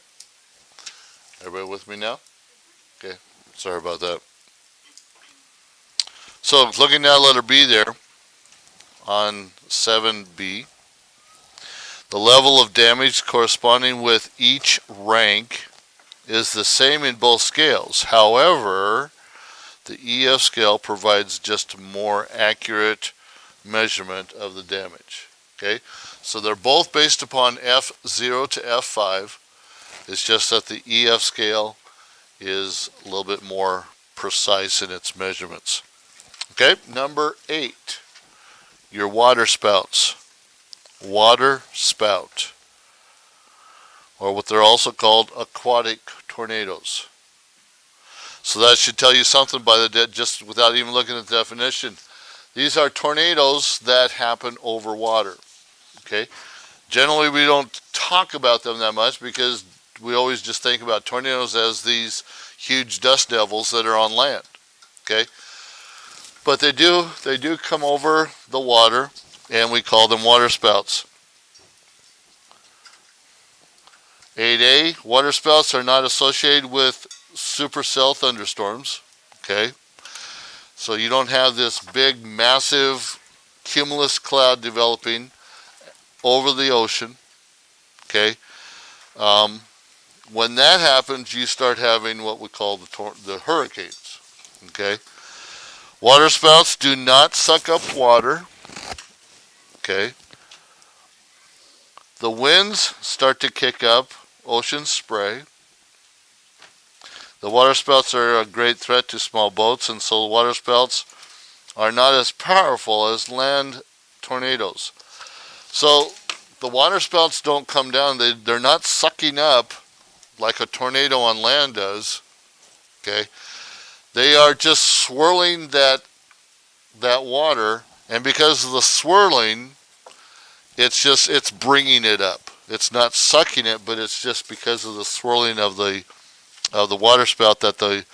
Everybody with me now? Okay, sorry about that. So looking at letter B there on 7B, the level of damage corresponding with each rank is the same in both scales. However, the EF scale provides just a more accurate measurement of the damage. Okay, so they're both based upon F0 to F5. It's just that the EF scale is a little bit more precise in its measurements. Okay, number 8, your water spouts. Water spout, or what they're also called, aquatic tornadoes. So that should tell you something by just without even looking at the definition. These are tornadoes that happen over water. Okay, generally we don't talk about them that much because we always just think about tornadoes as these huge dust devils that are on land. Okay, but they do come over the water, and we call them water spouts. 8A, water spouts are not associated with supercell thunderstorms. Okay, so you don't have this big, massive cumulus cloud developing over the ocean. Okay, when that happens, you start having what we call the hurricanes. Okay, water spouts do not suck up water. Okay, the winds start to kick up ocean spray. The water spouts are a great threat to small boats, and so the water spouts are not as powerful as land tornadoes. So the water spouts don't come down. They're not sucking up like a tornado on land does. Okay, they are just swirling that water, and because of the swirling, it's bringing it up. It's not sucking it, but it's just because of the swirling of the water spout that the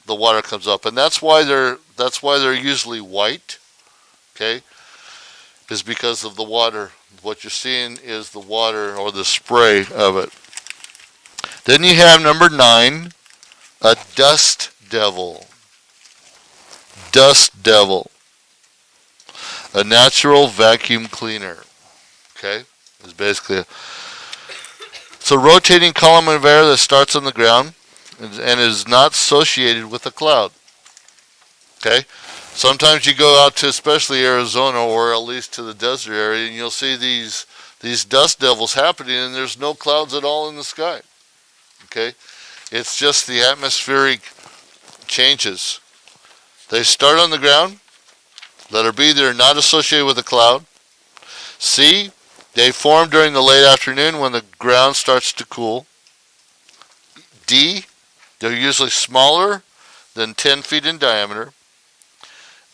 water comes up, and that's why they're usually white. Okay, is because of the water. What you're seeing is the water or the spray of it. Then you have number 9, a dust devil. Dust devil, a natural vacuum cleaner. Okay, is basically it's a rotating column of air that starts on the ground and is not associated with a cloud. Okay, sometimes you go out to especially Arizona or at least to the desert area, and you'll see these dust devils happening, and there's no clouds at all in the sky. Okay, it's just the atmospheric changes. They start on the ground. Letter B, they're not associated with a cloud. C, they form during the late afternoon when the ground starts to cool. D, they're usually smaller than 10 feet in diameter.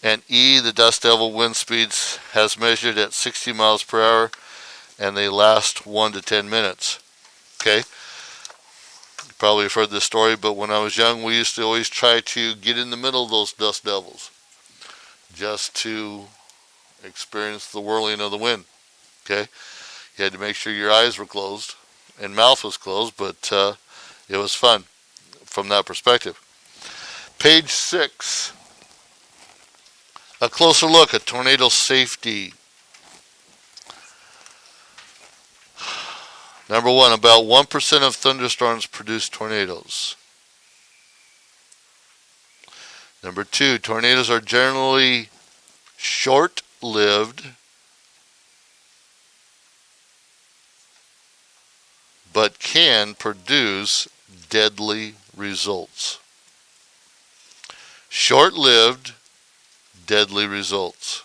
And E, the dust devil wind speeds has measured at 60 miles per hour, and they last 1 to 10 minutes. Okay? You probably have heard this story, but when I was young, we used to always try to get in the middle of those dust devils just to experience the whirling of the wind. Okay? You had to make sure your eyes were closed and mouth was closed, but it was fun from that perspective. Page 6. A closer look at tornado safety. Number 1, about 1% of thunderstorms produce tornadoes. Number 2, tornadoes are generally short-lived, but can produce deadly results. Short-lived, deadly results.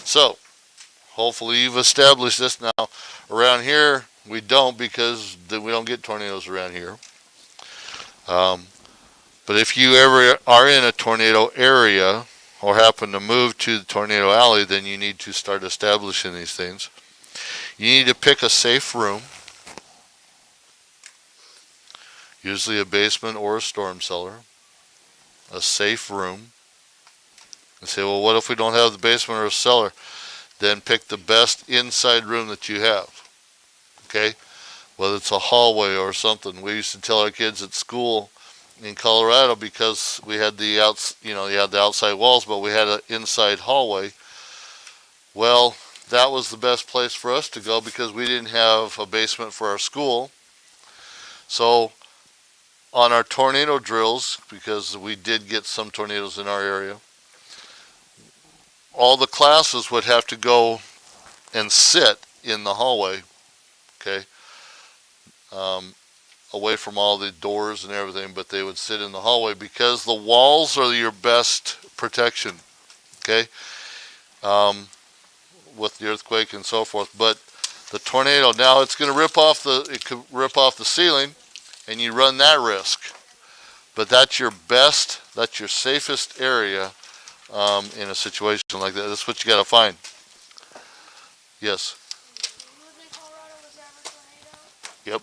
So, hopefully you've established this now. Around here, we don't, because we don't get tornadoes around here. But if you ever are in a tornado area or happen to move to the tornado alley, then you need to start establishing these things. You need to pick a safe room. usually a basement or a storm cellar, a safe room. And say, well, what if we don't have the basement or a cellar? Then pick the best inside room that you have. Okay? Whether it's a hallway or something. We used to tell our kids at school in Colorado, because we had the you had the outside walls, but we had an inside hallway. Well, that was the best place for us to go because we didn't have a basement for our school. So on our tornado drills, because we did get some tornadoes in our area, all the classes would have to go and sit in the hallway, okay, away from all the doors and everything, but they would sit in the hallway because the walls are your best protection, okay, with the earthquake and so forth. But the tornado, now it could rip off the ceiling, and you run that risk. But that's your safest area in a situation like that. That's what you got to find. Yes. Yep.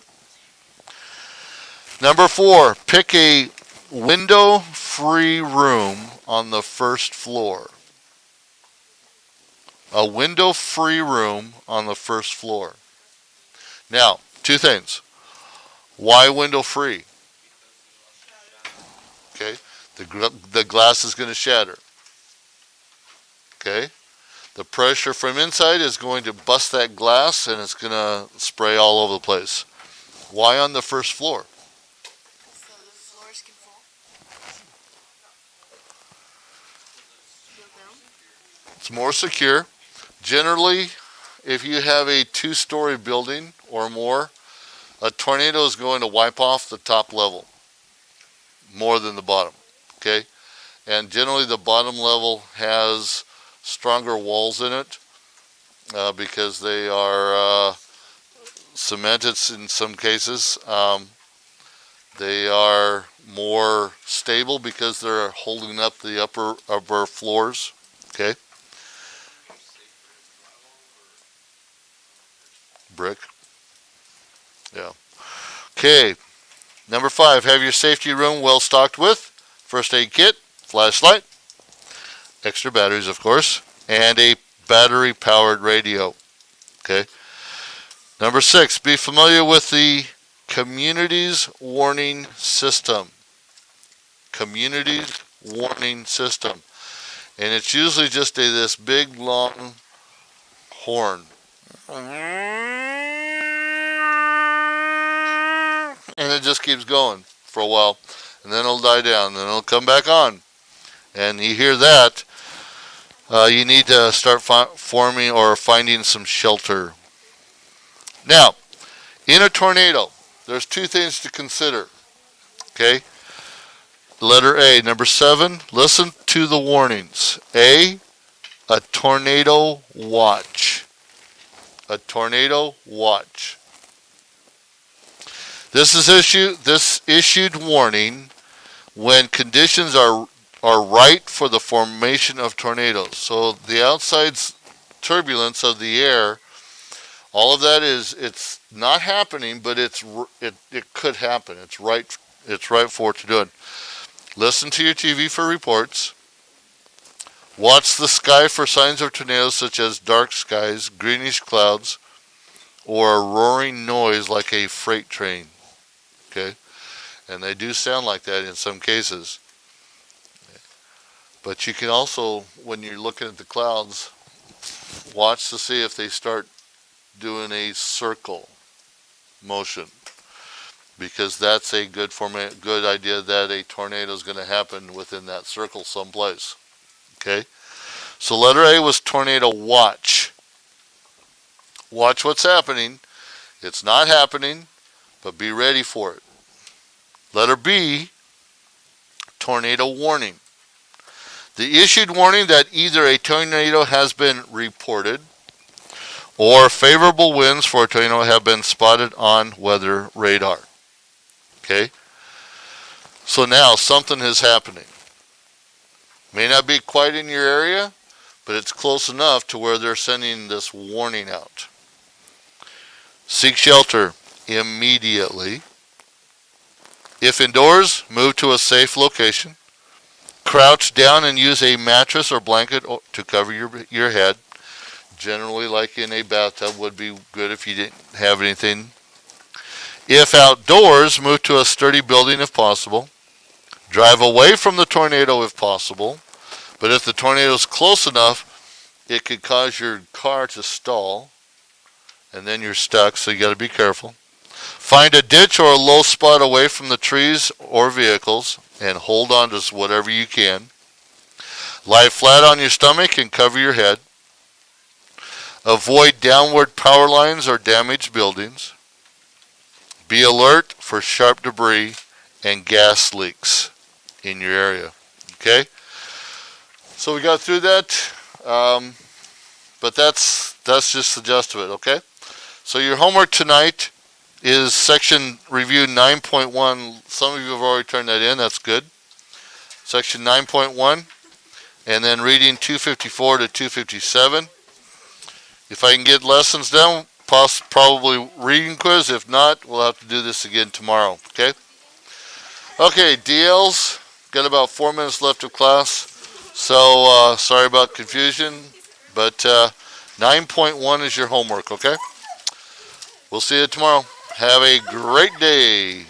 Number 4, pick a window-free room on the first floor. A window-free room on the first floor. Now, 2 things. Why window-free? Okay. The glass is going to shatter. Okay. The pressure from inside is going to bust that glass, and it's going to spray all over the place. Why on the first floor? So the floors can fall. It's more secure. Generally, if you have a 2-story building or more, a tornado is going to wipe off the top level more than the bottom. Okay? And generally the bottom level has stronger walls in it because they are cemented in some cases. They are more stable because they're holding up the upper floors. Okay? Brick. Yeah. Okay. Number 5, have your safety room well stocked with first aid kit, flashlight, extra batteries of course, and a battery powered radio. Okay. Number 6, be familiar with the community's warning system. Community's warning system. And it's usually just this big long horn. And it just keeps going for a while, and then it'll die down, and then it'll come back on. And you hear that, you need to start forming or finding some shelter. Now, in a tornado, there's 2 things to consider. Okay? Letter A, number 7, listen to the warnings. A tornado watch. A tornado watch. This issued warning when conditions are right for the formation of tornadoes. So the outside turbulence of the air, all of that it's not happening, but it could happen. It's right for it to do it. Listen to your TV for reports. Watch the sky for signs of tornadoes such as dark skies, greenish clouds, or a roaring noise like a freight train. Okay? And they do sound like that in some cases. But you can also, when you're looking at the clouds, watch to see if they start doing a circle motion. Because that's a good idea that a tornado is going to happen within that circle someplace. Okay? So letter A was tornado watch. Watch what's happening. It's not happening, but be ready for it. Letter B, tornado warning. The issued warning that either a tornado has been reported or favorable winds for a tornado have been spotted on weather radar. Okay? So now something is happening. May not be quite in your area, but it's close enough to where they're sending this warning out. Seek shelter immediately. If indoors, move to a safe location. Crouch down and use a mattress or blanket to cover your head. Generally, like in a bathtub, would be good if you didn't have anything. If outdoors, move to a sturdy building if possible. Drive away from the tornado if possible. But if the tornado is close enough, it could cause your car to stall. And then you're stuck, so you got to be careful. Find a ditch or a low spot away from the trees or vehicles and hold on to whatever you can. Lie flat on your stomach and cover your head. Avoid downward power lines or damaged buildings. Be alert for sharp debris and gas leaks in your area. Okay? So we got through that, but that's just the gist of it, okay? So your homework tonight is section review 9.1. Some of you have already turned that in. That's good. Section 9.1. And then reading 254 to 257. If I can get lessons done, probably reading quiz. If not, we'll have to do this again tomorrow. Okay? Okay, DLs. Got about 4 minutes left of class. So, sorry about confusion. But 9.1 is your homework, okay? We'll see you tomorrow. Have a great day.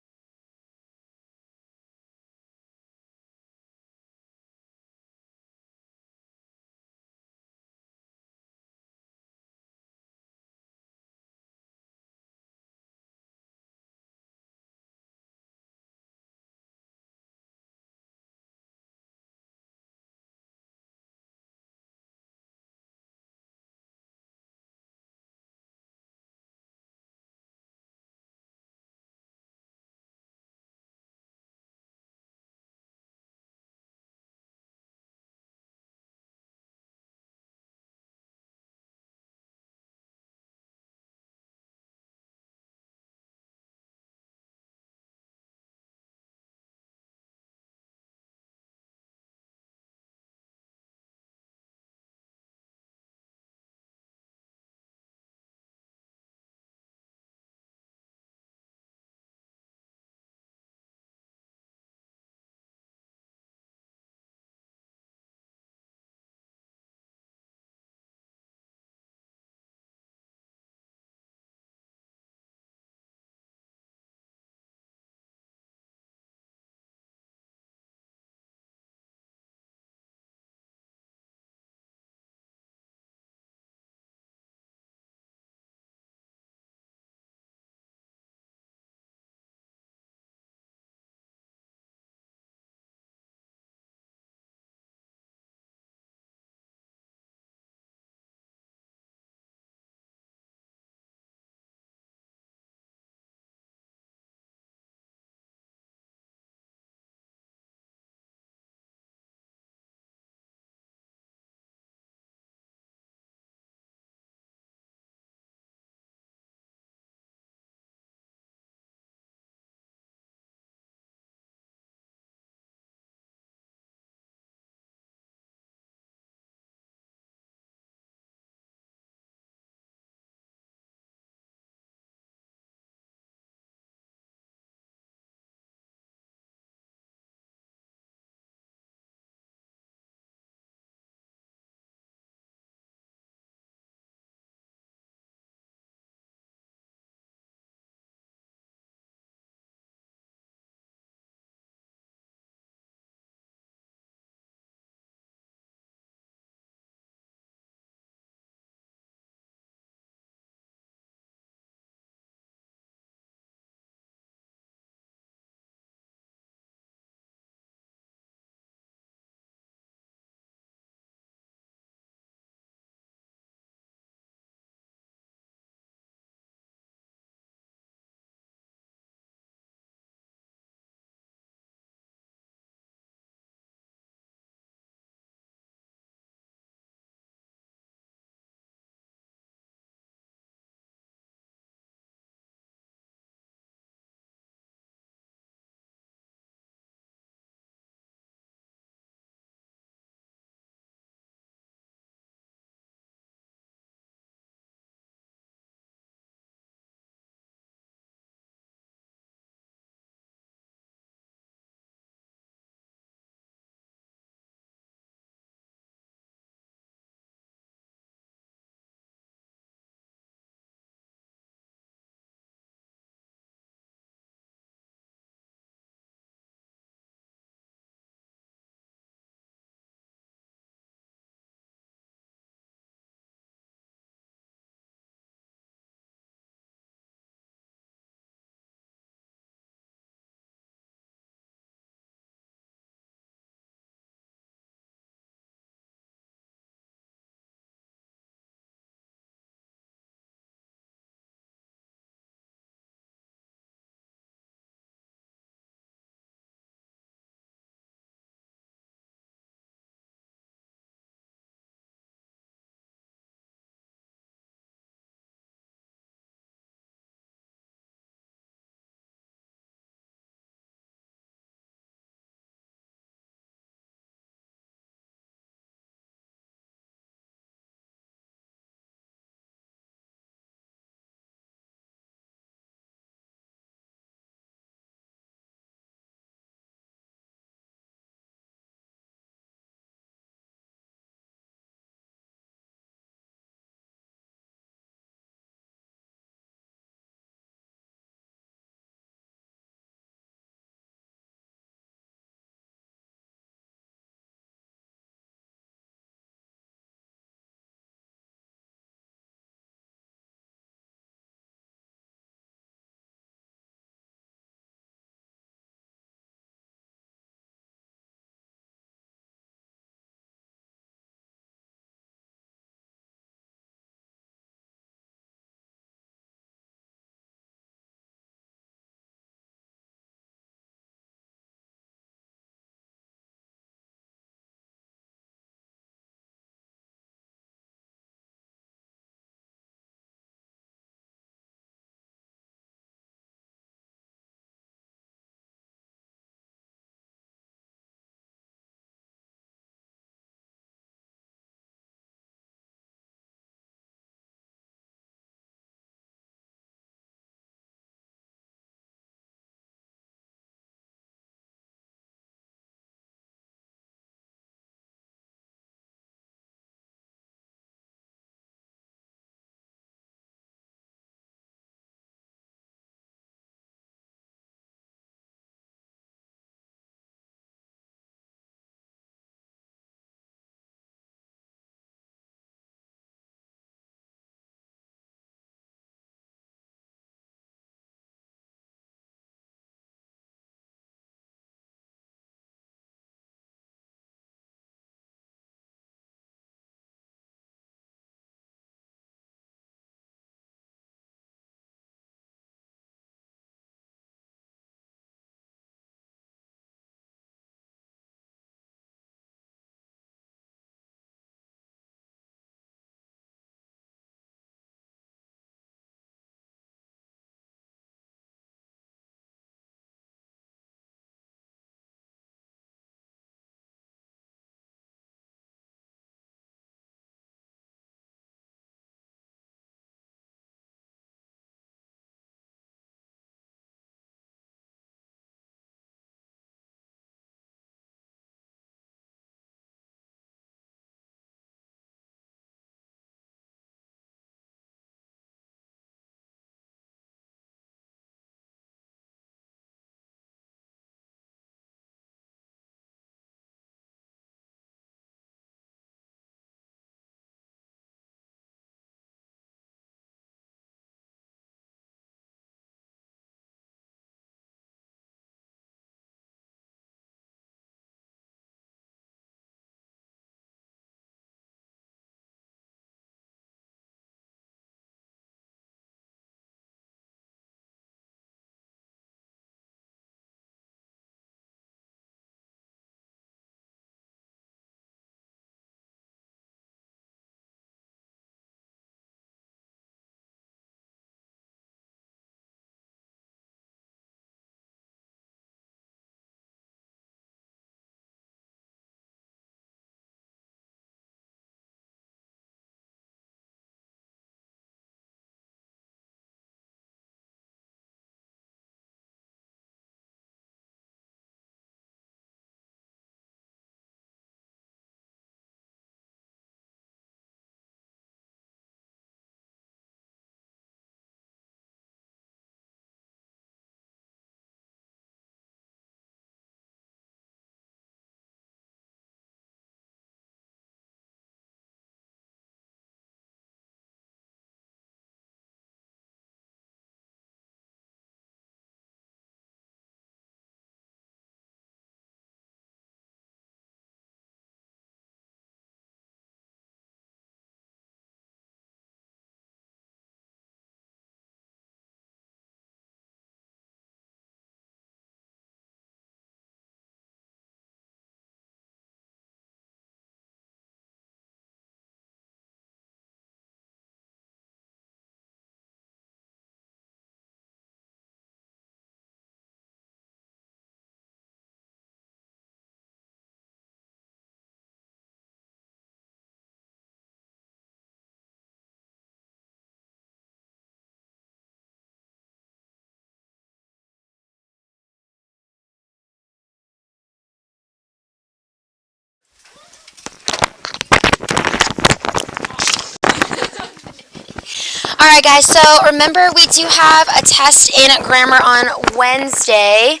Alright guys, so remember we do have a test in grammar on Wednesday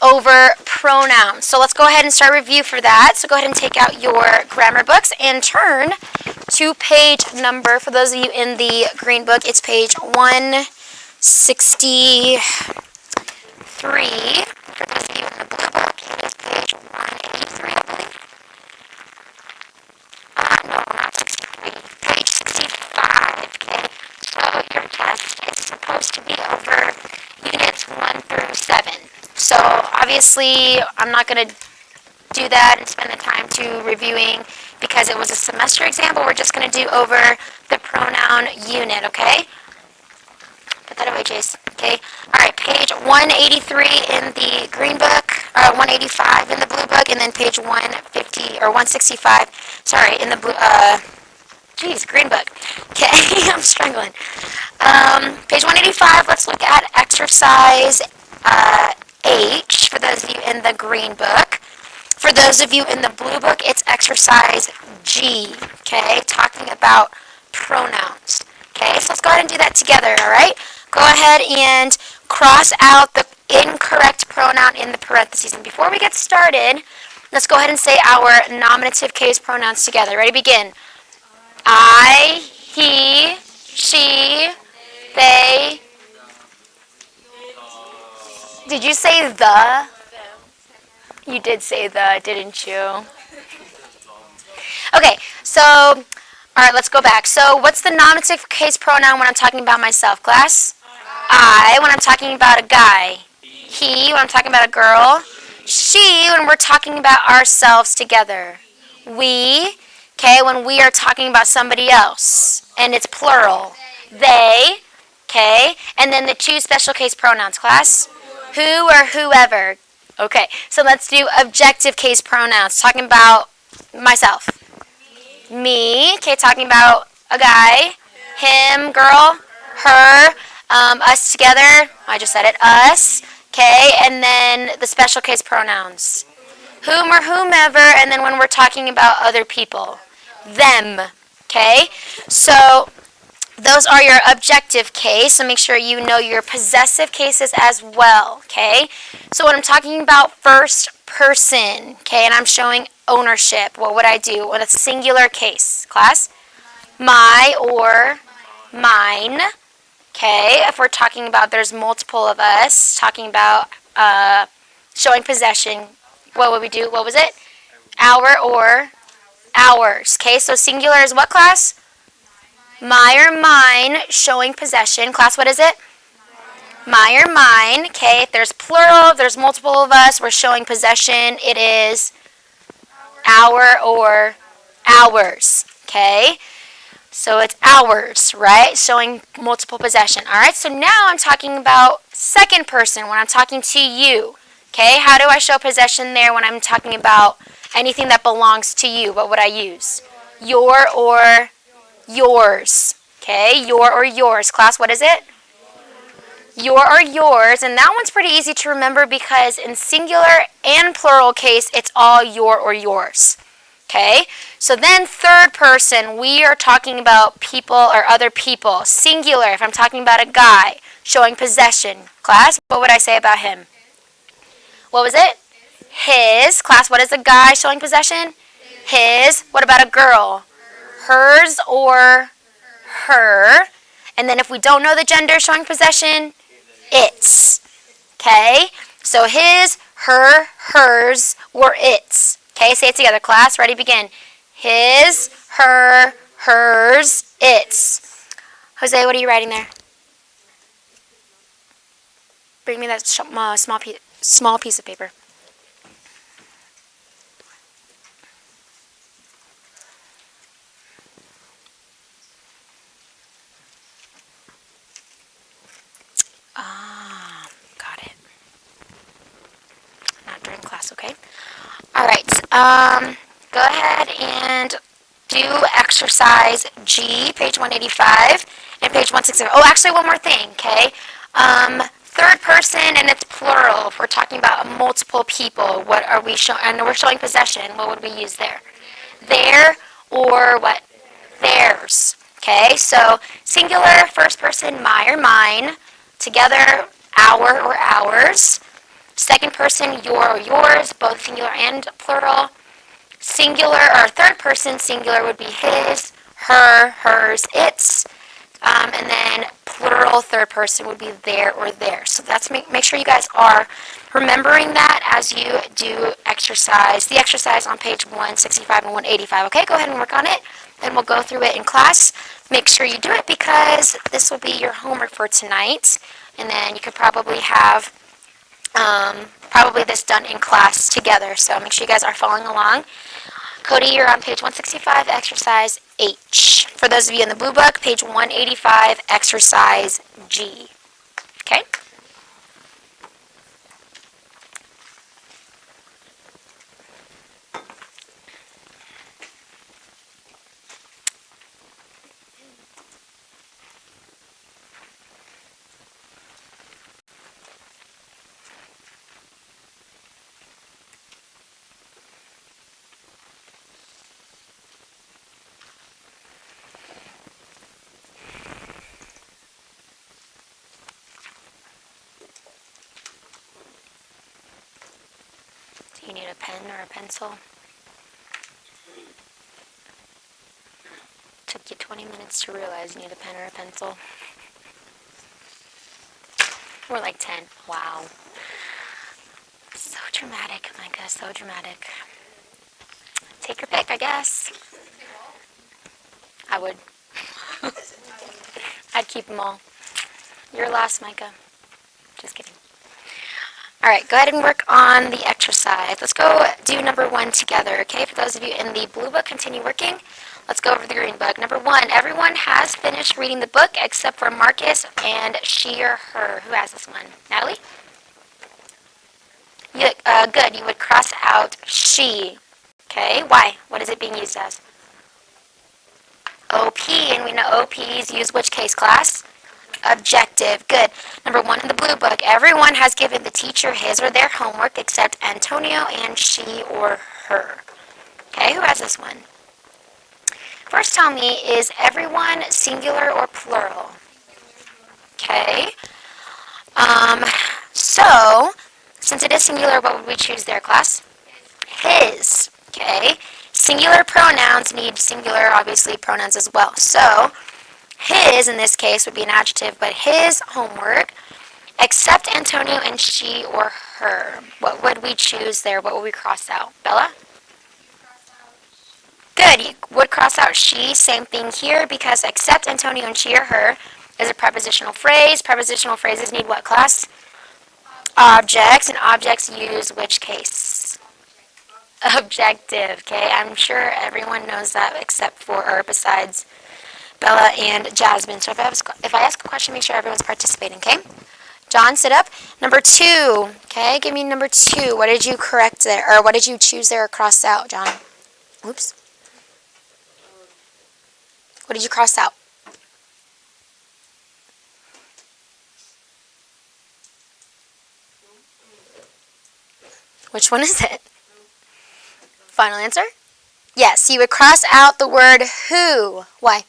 over pronouns. So let's go ahead and start review for that. So go ahead and take out your grammar books and turn to page number, for those of you in the green book, it's page 163. For those of you in the blue book, it's page 183, I believe. No, not 63. Page 65, okay? So your test is supposed to be over units 1 through 7. So obviously, I'm not going to do that and spend the time to reviewing because it was a semester exam, but we're just going to do over the pronoun unit, okay? Put that away, Jace. Okay. All right, page 183 in the green book, 185 in the blue book, and then page 150 or 165. Sorry, in the blue. Green book. Okay, I'm struggling. Page 185. Let's look at exercise H for those of you in the green book. For those of you in the blue book, it's exercise G. Okay, talking about pronouns. Okay, so let's go ahead and do that together. All right. Go ahead and cross out the incorrect pronoun in the parentheses. And before we get started, let's go ahead and say our nominative case pronouns together. Ready? Begin. I, he, she, they. Did you say the? You did say the, didn't you? Okay, so, all right, let's go back. So what's the nominative case pronoun when I'm talking about myself, class? I, when I'm talking about a guy. He, when I'm talking about a girl. She, when we're talking about ourselves together. We, okay, when we are talking about somebody else, and it's plural. They, okay, and then the two special case pronouns, class. Who or whoever. Okay, so let's do objective case pronouns, talking about myself. Me, okay, talking about a guy. Him, girl. Her. Us together, I just said it, us, okay, and then the special case pronouns, whom or whomever, and then when we're talking about other people, them, okay, so those are your objective case, so make sure you know your possessive cases as well, okay, so when I'm talking about first person, okay, and I'm showing ownership, what would I do with a singular case, class? My or mine. Okay, if we're talking about there's multiple of us, talking about showing possession, what would we do? What was it? Our or ours. Okay, so singular is what, class? My or mine, showing possession. Class, what is it? My or mine. Okay, if there's plural, if there's multiple of us, we're showing possession. It is our or ours. Okay. So it's ours, right? Showing multiple possession. All right, so now I'm talking about second person when I'm talking to you. Okay, how do I show possession there when I'm talking about anything that belongs to you? What would I use? Your or yours. Okay, your or yours. Class, what is it? Your or yours. And that one's pretty easy to remember because in singular and plural case, it's all your or yours. Okay, so then third person, we are talking about people or other people. Singular, if I'm talking about a guy, showing possession. Class, what would I say about him? What was it? His. Class, what is a guy showing possession? His. What about a girl? Hers or her. And then if we don't know the gender showing possession, its. Okay, so his, her, hers, or its. Okay, say it together, class. Ready, begin. His, her, hers, its. Jose, what are you writing there? Bring me that small piece of paper. Got it. Not during class, okay? All right. Go ahead and do exercise G, page 185, and page 160. Oh, actually, one more thing, okay? Third person, and it's plural. If we're talking about multiple people, what are we showing? And we're showing possession. What would we use there? Their or what? Theirs. Okay, so singular, first person, my or mine. Together, our or ours. Second person, your or yours, both singular and plural. Singular or third person, singular would be his, her, hers, its. And then plural third person would be their or theirs. So that's make sure you guys are remembering that as you do exercise. The exercise on page 165 and 185. Okay, go ahead and work on it. Then we'll go through it in class. Make sure you do it because this will be your homework for tonight. And then you could probably have this done in class together. So make sure you guys are following along. Cody, you're on page 165, exercise H. For those of you in the blue book, page 185, exercise G. Okay? Do you need a pen or a pencil? Took you 20 minutes to realize you need a pen or a pencil. More like 10. Wow. So dramatic, Micah, so dramatic. Take your pick, I guess. I would. I'd keep them all. You're last, Micah. Just kidding. All right, go ahead and work on the exercise. Let's go do number 1 together, okay? For those of you in the blue book, continue working. Let's go over the green book. Number 1, everyone has finished reading the book except for Marcus and she or her. Who has this one? Natalie? Good. You would cross out she. Okay, why? What is it being used as? OP, and we know OPs use which case class? Objective. Good. Number 1 in the blue book. Everyone has given the teacher his or their homework except Antonio and she or her. Okay, who has this one? First tell me, is everyone singular or plural? Okay. So, since it is singular, what would we choose there, class? His. Okay. Singular pronouns need singular, obviously, pronouns as well. So, his, in this case, would be an adjective, but his homework, except Antonio and she or her. What would we choose there? What would we cross out? Bella? Good. You would cross out she. Same thing here, because except Antonio and she or her is a prepositional phrase. Prepositional phrases need what class? Objects, and objects use which case? Objective. Okay, I'm sure everyone knows that except for, or besides Bella and Jasmine. So if I ask a question, make sure everyone's participating, okay? John, sit up. Number 2, okay? Give me number 2. What did you correct there, or what did you choose there or cross out, John? Oops. What did you cross out? Which one is it? Final answer? Yes, you would cross out the word who. Why?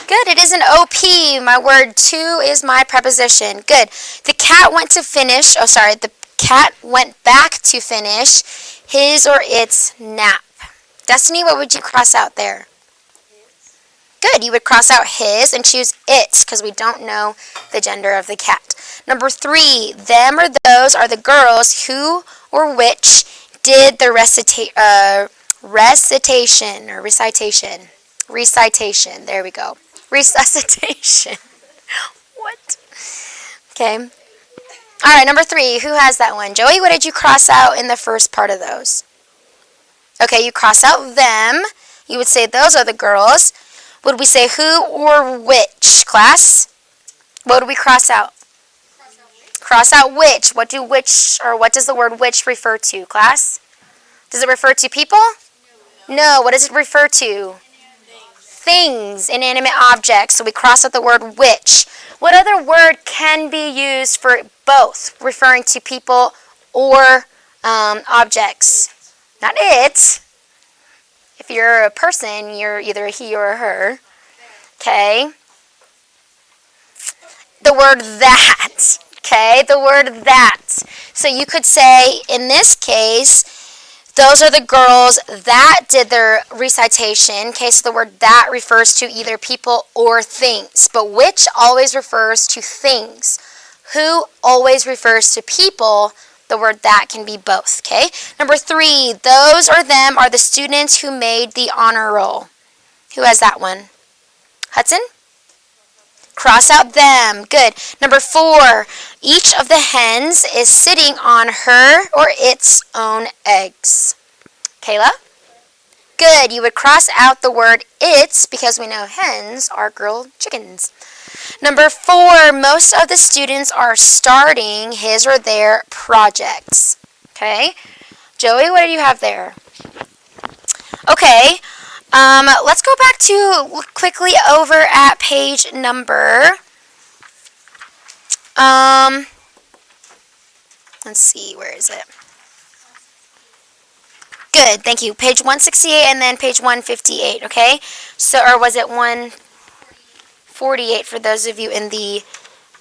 Good, it is an OP. My word to is my preposition. Good. The cat went back to finish his or its nap. Destiny, what would you cross out there? Good, you would cross out his and choose its because we don't know the gender of the cat. Number 3, them or those are the girls who or which did the recitation. There we go. Resuscitation. What? Okay. All right, number 3. Who has that one? Joey, what did you cross out in the first part of those? Okay, you cross out them. You would say those are the girls. Would we say who or which, class? What would we cross out? Cross out which. What does the word which refer to, class? Does it refer to people? No. What does it refer to? things, inanimate objects. So we cross out the word which. What other word can be used for both, referring to people or objects? Not it. If you're a person, you're either a he or a her. Okay. The word that. Okay, the word that. So you could say, in this case, those are the girls that did their recitation. Okay, so the word that refers to either people or things. But which always refers to things. Who always refers to people. The word that can be both. Okay, number 3, those or them are the students who made the honor roll. Who has that one? Hudson? Cross out them. Good. Number 4, each of the hens is sitting on her or its own eggs. Kayla? Good. You would cross out the word its because we know hens are girl chickens. Number 4, most of the students are starting his or their projects. Okay. Joey, what do you have there? Okay. Let's go back to quickly over at page number, let's see, where is it? Good, thank you. Page 168 and then page 158, okay? So, or was it 148 for those of you in the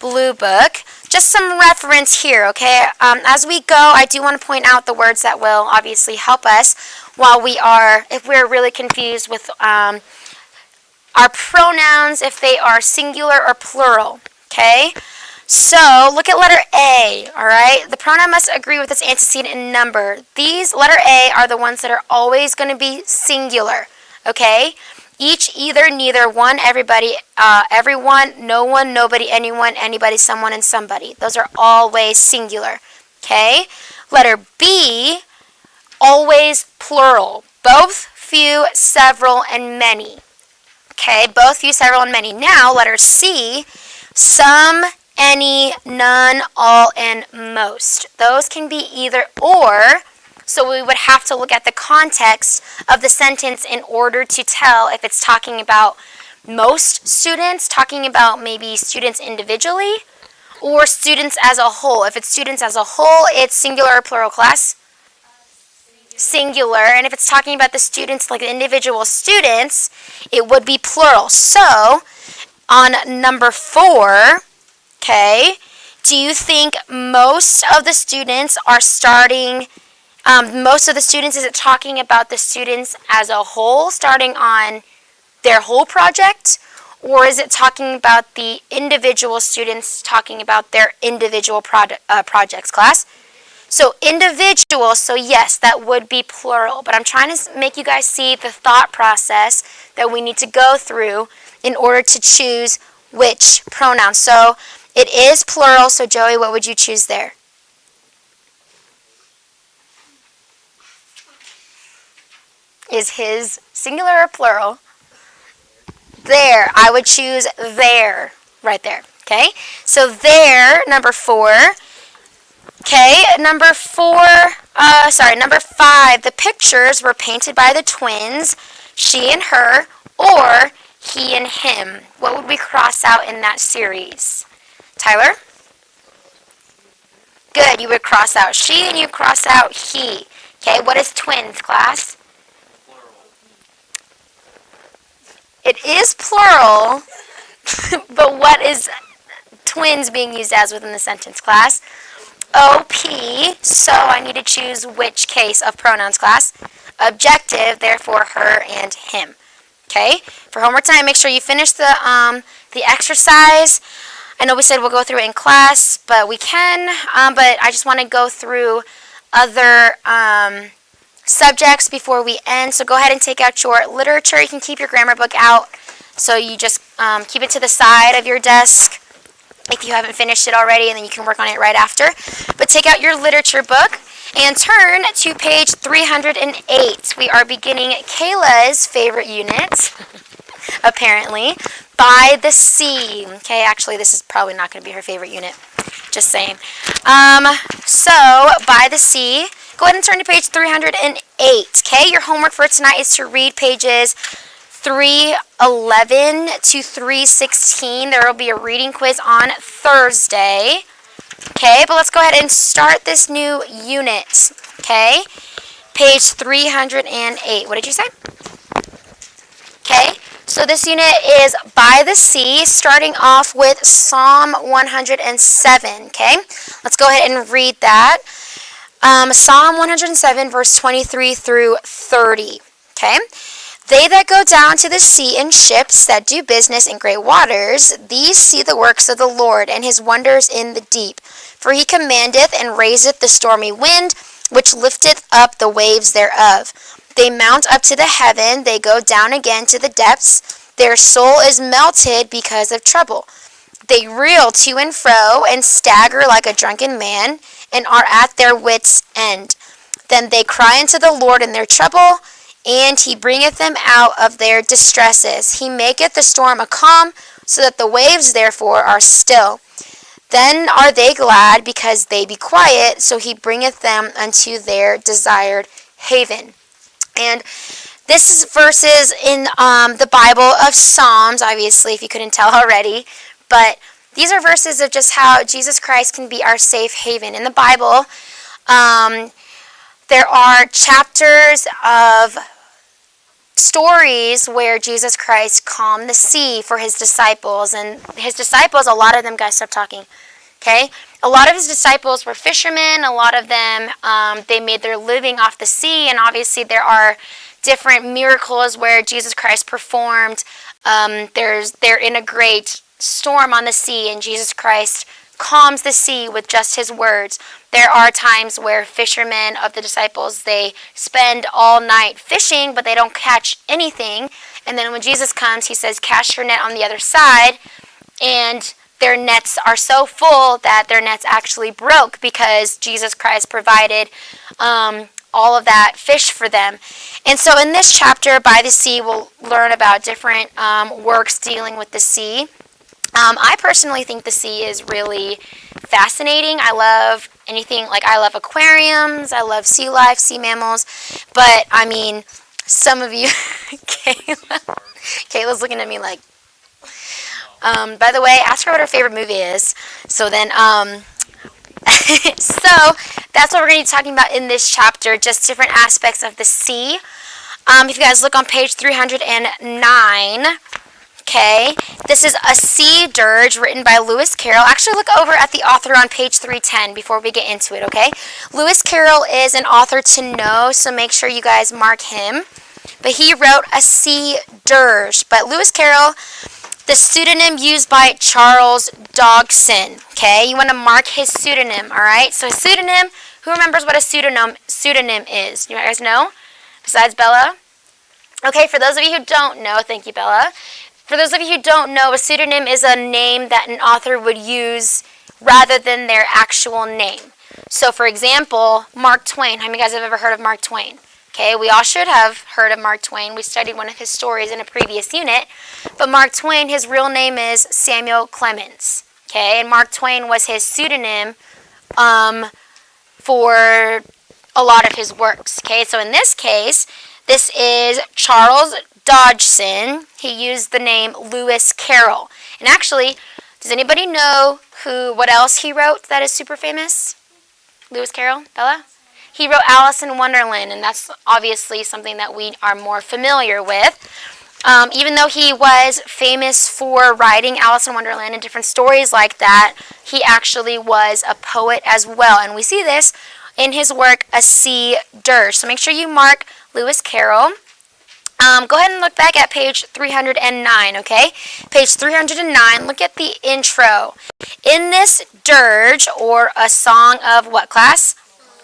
blue book? Just some reference here, okay? As we go, I do want to point out the words that will obviously help us while we are, if we're really confused with our pronouns, if they are singular or plural, okay? So, look at letter A, all right? The pronoun must agree with its antecedent in number. These, letter A, are the ones that are always going to be singular, okay? Each, either, neither, one, everybody, everyone, no one, nobody, anyone, anybody, someone, and somebody. Those are always singular, okay? Letter B, always plural. Both, few, several, and many. Okay, both, few, several, and many. Now, letter C, some, any, none, all, and most. Those can be either or, so we would have to look at the context of the sentence in order to tell if it's talking about most students, talking about maybe students individually, or students as a whole. If it's students as a whole, it's singular or plural, class? Singular. And if it's talking about the students, like the individual students, it would be plural. So, on number 4, okay, do you think most of the students are starting, most of the students, is it talking about the students as a whole, starting on their whole project? Or is it talking about the individual students talking about their individual projects, class? So individual, so yes, that would be plural. But I'm trying to make you guys see the thought process that we need to go through in order to choose which pronoun. So it is plural, so Joey, what would you choose there? Is his singular or plural? There, I would choose there, right there, okay? So there, number 4. Okay, number 5, the pictures were painted by the twins, she and her, or he and him. What would we cross out in that series? Tyler? Good, you would cross out she and you cross out he. Okay, what is twins, class? It is plural, but what is twins being used as within the sentence, class? OP, so I need to choose which case of pronouns, class? Objective, therefore her and him. Okay, for homework time, make sure you finish the exercise. I know we said we'll go through it in class, but we can, but I just want to go through other subjects before we end. So go ahead and take out your literature. You can keep your grammar book out, so you just keep it to the side of your desk if you haven't finished it already, and then you can work on it right after. But take out your literature book and turn to page 308. We are beginning Kayla's favorite unit, apparently, By the Sea. Okay, actually, this is probably not going to be her favorite unit. Just saying. So, By the Sea. Go ahead and turn to page 308. Okay, your homework for tonight is to read pages 3:11 to 3:16. There will be a reading quiz on Thursday. Okay, but let's go ahead and start this new unit. Okay, page 308. What did you say? Okay, so this unit is By the Sea, starting off with Psalm 107. Okay, let's go ahead and read that. Psalm 107, verse 23 through 30. Okay, they that go down to the sea in ships that do business in great waters, these see the works of the Lord and his wonders in the deep. For he commandeth and raiseth the stormy wind, which lifteth up the waves thereof. They mount up to the heaven, they go down again to the depths. Their soul is melted because of trouble. They reel to and fro, and stagger like a drunken man, and are at their wits' end. Then they cry unto the Lord in their trouble, and he bringeth them out of their distresses. He maketh the storm a calm, so that the waves therefore are still. Then are they glad, because they be quiet, so he bringeth them unto their desired haven. And this is verses in the Bible of Psalms, obviously, if you couldn't tell already. But these are verses of just how Jesus Christ can be our safe haven. In the Bible, there are chapters of stories where Jesus Christ calmed the sea for his disciples. And his disciples, a lot of them, guys, stop talking. Okay? A lot of his disciples were fishermen. A lot of them, they made their living off the sea. And obviously there are different miracles where Jesus Christ performed. They're in a great storm on the sea, and Jesus Christ calms the sea with just his words. There are times where fishermen of the disciples, they spend all night fishing, but they don't catch anything. And then when Jesus comes, he says, cast your net on the other side. And their nets are so full that their nets actually broke because Jesus Christ provided all of that fish for them. And so in this chapter, By the Sea, we'll learn about different works dealing with the sea. I personally think the sea is really fascinating. I love anything, I love aquariums, I love sea life, sea mammals, but I mean, some of you, Kayla's looking at me like, by the way, ask her what her favorite movie is. So then, so that's what we're going to be talking about in this chapter, just different aspects of the sea. If you guys look on page 309, okay, this is A Sea Dirge written by Lewis Carroll. Actually, look over at the author on page 310 before we get into it, okay? Lewis Carroll is an author to know, so make sure you guys mark him. But he wrote A Sea Dirge. But Lewis Carroll, the pseudonym used by Charles Dodgson, okay? You want to mark his pseudonym, all right? So a pseudonym, who remembers what a pseudonym is? You guys know? Besides Bella? Okay, for those of you who don't know, thank you, Bella. For those of you who don't know, a pseudonym is a name that an author would use rather than their actual name. So, for example, Mark Twain. How many of you guys have ever heard of Mark Twain? Okay, we all should have heard of Mark Twain. We studied one of his stories in a previous unit. But Mark Twain, his real name is Samuel Clemens. Okay, and Mark Twain was his pseudonym for a lot of his works. Okay, so in this case, this is Charles Dodgson. He used the name Lewis Carroll. And actually, does anybody know what else he wrote that is super famous? Lewis Carroll? Bella? He wrote Alice in Wonderland, and that's obviously something that we are more familiar with. Even though he was famous for writing Alice in Wonderland and different stories like that, he actually was a poet as well. And we see this in his work, A Sea Dirge. So make sure you mark Lewis Carroll. Go ahead and look back at page 309, okay? Page 309, look at the intro. In this dirge, or a song of what class?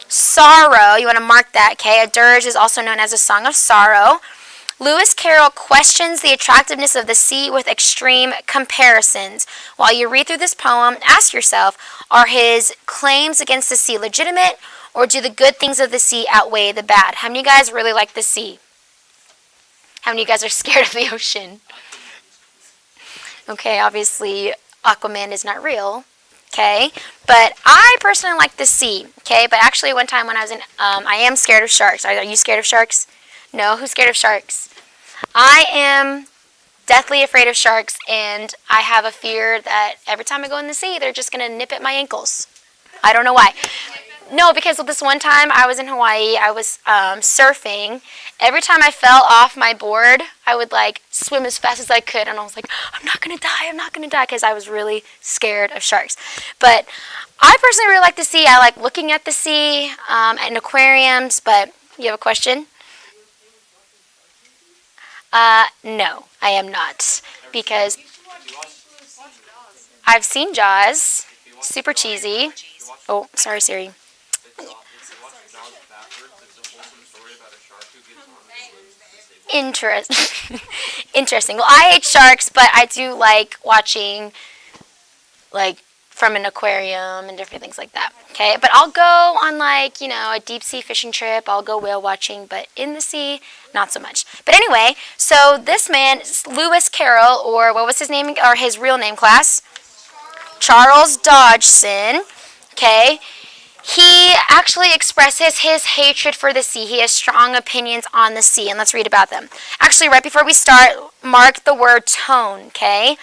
Sorrow. You want to mark that, okay? A dirge is also known as a song of sorrow. Lewis Carroll questions the attractiveness of the sea with extreme comparisons. While you read through this poem, ask yourself, are his claims against the sea legitimate, or do the good things of the sea outweigh the bad? How many of you guys really like the sea? How many of you guys are scared of the ocean? Okay, obviously Aquaman is not real. Okay, but I personally like the sea. Okay, but actually one time when I was in, I am scared of sharks. Are you scared of sharks? No? Who's scared of sharks? I am deathly afraid of sharks, and I have a fear that every time I go in the sea, they're just going to nip at my ankles. I don't know why. No, because this one time I was in Hawaii, I was surfing. Every time I fell off my board, I would like swim as fast as I could, and I was like, I'm not going to die, because I was really scared of sharks. But I personally really like the sea. I like looking at the sea and aquariums, but you have a question? No, I am not, because I've seen Jaws, super cheesy. Oh, sorry, Siri. Interesting. Well, I hate sharks, but I do like watching, like, from an aquarium and different things like that. Okay, but I'll go on like, a deep sea fishing trip. I'll go whale watching, but in the sea, not so much. But anyway, so this man, Lewis Carroll, or what was his name, or his real name, class? Charles Dodgson. Okay, he actually expresses his hatred for the sea. He has strong opinions on the sea, and let's read about them. Actually, right before we start, mark the word tone, okay?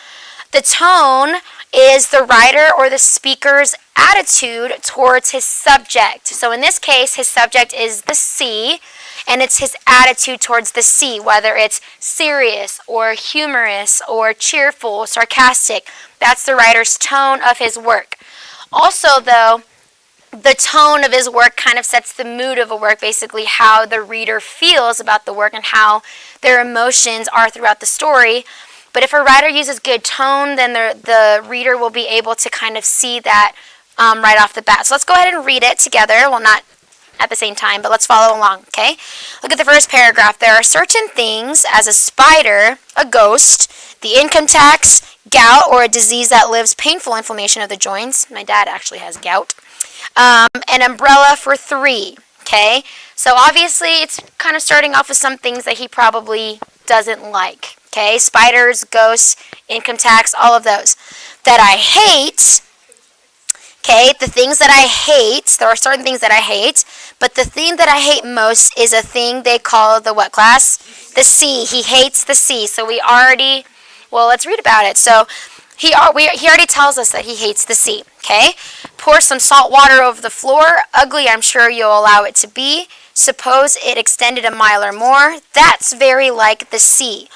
The tone is the writer or the speaker's attitude towards his subject. So in this case, his subject is the sea, and it's his attitude towards the sea, whether it's serious or humorous or cheerful, sarcastic. That's the writer's tone of his work. Also, though, the tone of his work kind of sets the mood of a work, basically how the reader feels about the work and how their emotions are throughout the story. But if a writer uses good tone, then the reader will be able to kind of see that right off the bat. So let's go ahead and read it together. Well, not at the same time, but let's follow along, okay? Look at the first paragraph. There are certain things, as a spider, a ghost, the income tax, gout, or a disease that lives painful inflammation of the joints. My dad actually has gout. An umbrella for 3, okay? So obviously it's kind of starting off with some things that he probably doesn't like, okay? Spiders, ghosts, income tax, all of those. That I hate, okay? The things that I hate, there are certain things that I hate, but the thing that I hate most is a thing they call the what class? The sea. He hates the sea. So let's read about it. So he already tells us that he hates the sea, okay? Pour some salt water over the floor. Ugly, I'm sure you'll allow it to be. Suppose it extended a mile or more. That's very like the sea.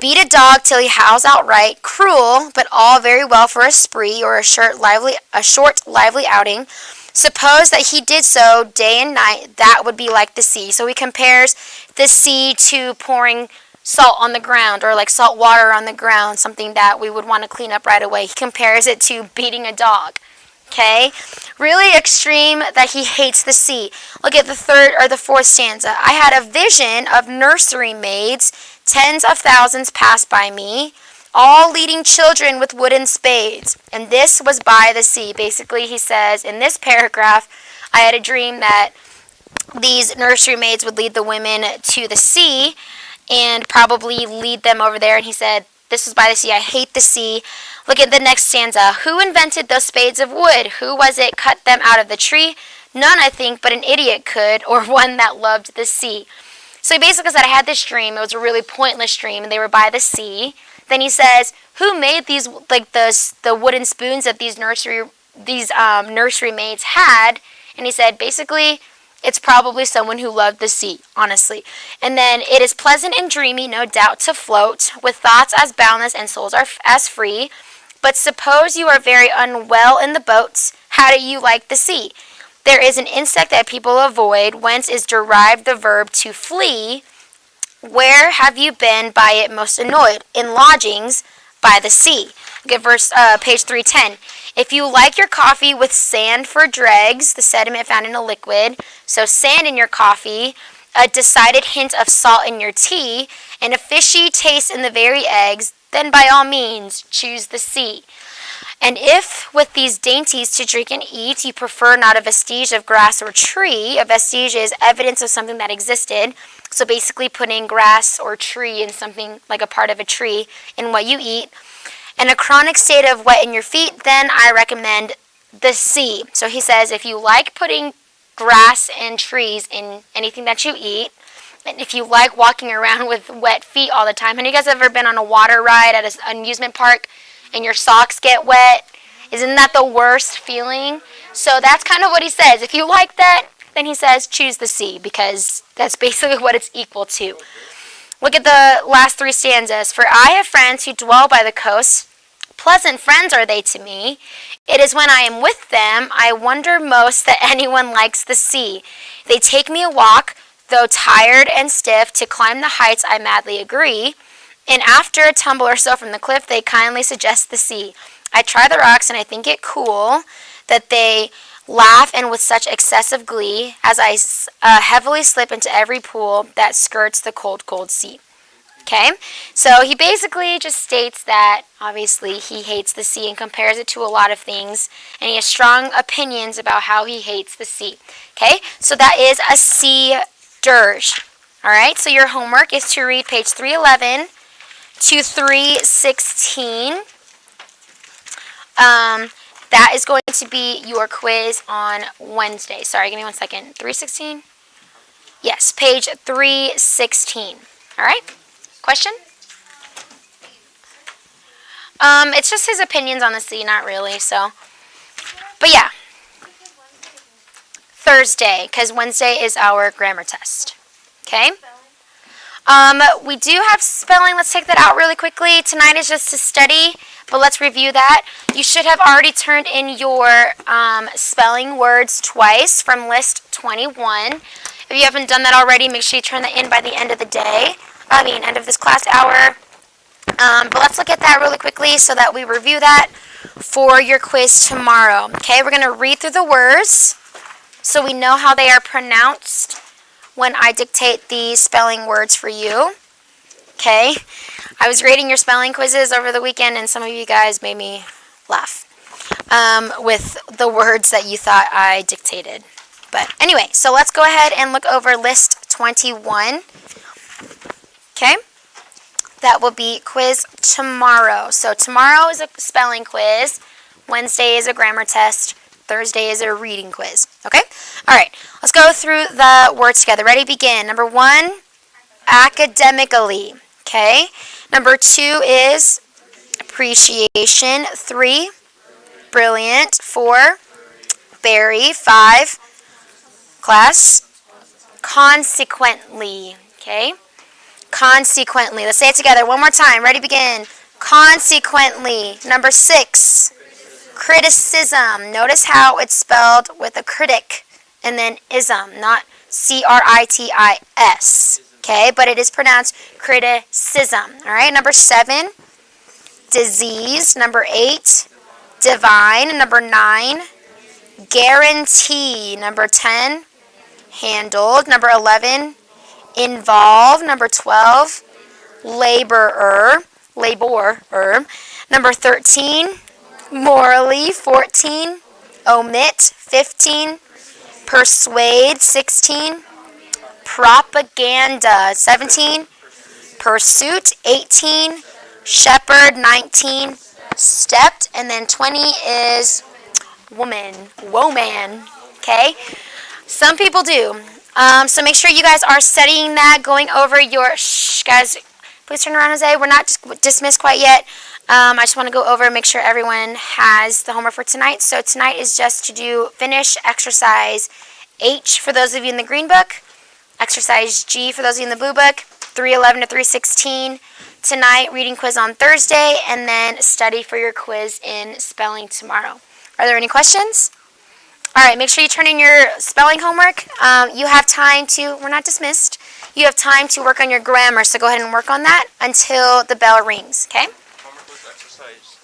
Beat a dog till he howls outright. Cruel, but all very well for a spree or a short, lively outing. Suppose that he did so day and night. That would be like the sea. So he compares the sea to pouring salt on the ground, or like salt water on the ground, something that we would want to clean up right away. He compares it to beating a dog. Okay? Really extreme that he hates the sea. Look at the third or the fourth stanza. I had a vision of nursery maids, tens of thousands passed by me, all leading children with wooden spades. And this was by the sea. Basically, he says in this paragraph, I had a dream that these nursery maids would lead the women to the sea and probably lead them over there. And he said, this is by the sea. I hate the sea. Look at the next stanza. Who invented those spades of wood? Who was it cut them out of the tree? None, I think, but an idiot could, or one that loved the sea. So he basically said, I had this dream. It was a really pointless dream, and they were by the sea. Then he says, who made these, like the wooden spoons that these nursery maids had? And he said, basically, it's probably someone who loved the sea, honestly. And then, it is pleasant and dreamy, no doubt, to float, with thoughts as boundless and souls as free. But suppose you are very unwell in the boats, how do you like the sea? There is an insect that people avoid, whence is derived the verb to flee. Where have you been by it most annoyed? In lodgings by the sea. Look at page 310. If you like your coffee with sand for dregs, the sediment found in a liquid, so sand in your coffee, a decided hint of salt in your tea, and a fishy taste in the very eggs, then by all means choose the sea. And if with these dainties to drink and eat you prefer not a vestige of grass or tree, a vestige is evidence of something that existed, so basically putting grass or tree in something like a part of a tree in what you eat, and a chronic state of wet in your feet, then I recommend the sea. So he says if you like putting grass and trees in anything that you eat, And if you like walking around with wet feet all the time, have you guys ever been on a water ride at an amusement park and your socks get wet? Isn't that the worst feeling? So that's kind of what he says. If you like that, then he says choose the sea, because that's basically what it's equal to. Look at the last 3 stanzas. For I have friends who dwell by the coast. Pleasant friends are they to me. It is when I am with them I wonder most that anyone likes the sea. They take me a walk, though tired and stiff, to climb the heights I madly agree. And after a tumble or so from the cliff, they kindly suggest the sea. I try the rocks, and I think it cool that they laugh, and with such excessive glee, as I heavily slip into every pool that skirts the cold, cold sea. Okay, so he basically just states that obviously he hates the sea and compares it to a lot of things, and he has strong opinions about how he hates the sea. Okay, so that is a sea dirge. All right, so your homework is to read page 311 to 316. That is going to be your quiz on Wednesday. Sorry, give me 1 second. 316? Yes, page 316. All right? Question? It's just his opinions on the sea, not really, so. But yeah. Thursday, because Wednesday is our grammar test. Okay? We do have spelling. Let's take that out really quickly. Tonight is just to study, but let's review that. You should have already turned in your spelling words twice from list 21. If you haven't done that already, make sure you turn that in by the end of the day. End of this class hour. But let's look at that really quickly so that we review that for your quiz tomorrow. Okay, we're going to read through the words so we know how they are pronounced when I dictate the spelling words for you. Okay, I was grading your spelling quizzes over the weekend, and some of you guys made me laugh with the words that you thought I dictated. But anyway, so let's go ahead and look over list 21. Okay, that will be quiz tomorrow. So tomorrow is a spelling quiz. Wednesday is a grammar test. Thursday is a reading quiz. Okay? All right, let's go through the words together. Ready? Begin. Number 1, academically. Okay. Number 2 is appreciation. 3, brilliant. 4, very. 5, class, consequently. Okay. Consequently. Let's say it together one more time. Ready? Begin. Consequently. Number 6, criticism. Notice how it's spelled with a critic and then ism, not C-R-I-T-I-S. Okay, but it is pronounced criticism. All right, number 7, disease. Number 8, divine. Number 9, guarantee. Number 10, handled. Number 11, involve. Number 12, laborer. Number 13, morally. 14, omit. 15, persuade. 16, propaganda. 17, pursuit. 18, shepherd. 19, stepped. And then 20 is woman. Okay? Some people do. So make sure you guys are studying that, going over your... Shh, guys, please turn around, Jose. We're not dismissed quite yet. I just want to go over and make sure everyone has the homework for tonight. So tonight is just to finish exercise H for those of you in the green book, exercise G for those of you in the blue book, 311 to 316. Tonight, reading quiz on Thursday, and then study for your quiz in spelling tomorrow. Are there any questions? All right, make sure you turn in your spelling homework. You have time to, we're not dismissed, you have time to work on your grammar, so go ahead and work on that until the bell rings, okay? Homework with exercise.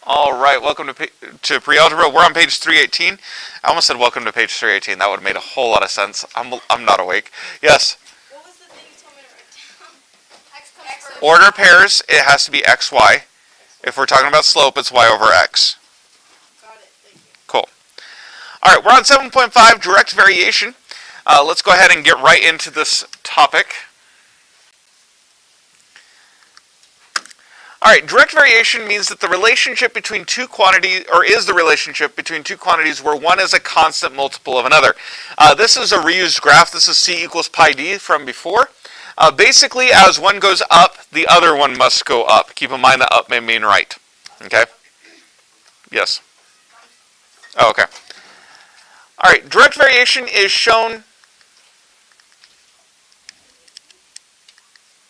All right, welcome to pre-algebra. We're on page 318. I almost said welcome to page 318. That would have made a whole lot of sense. I'm not awake. Yes. What was the thing you told me to write down? X comes first. Order pairs, it has to be x, y. If we're talking about slope, it's y over x. Got it. Thank you. Cool. All right, we're on 7.5, direct variation. Let's go ahead and get right into this topic. All right, direct variation means that the relationship between two quantities, or is the relationship between two quantities where one is a constant multiple of another. This is a reused graph. This is c equals pi d from before. Basically, as one goes up, the other one must go up. Keep in mind that up may mean right. Okay? Yes? Oh, okay. All right, direct variation is shown.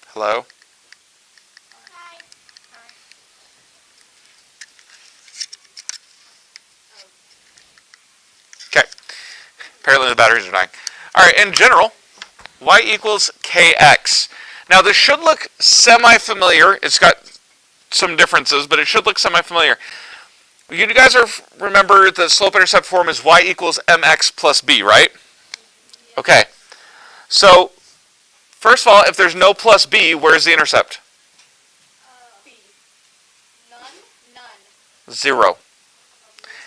Hello? Okay. Apparently the batteries are dying. All right, in general, y equals kx. Now this should look semi-familiar. It's got some differences, but it should look semi-familiar. You guys remember the slope-intercept form is y equals mx plus b, right? Okay. So, first of all, if there's no plus b, where's the intercept? B. None. 0.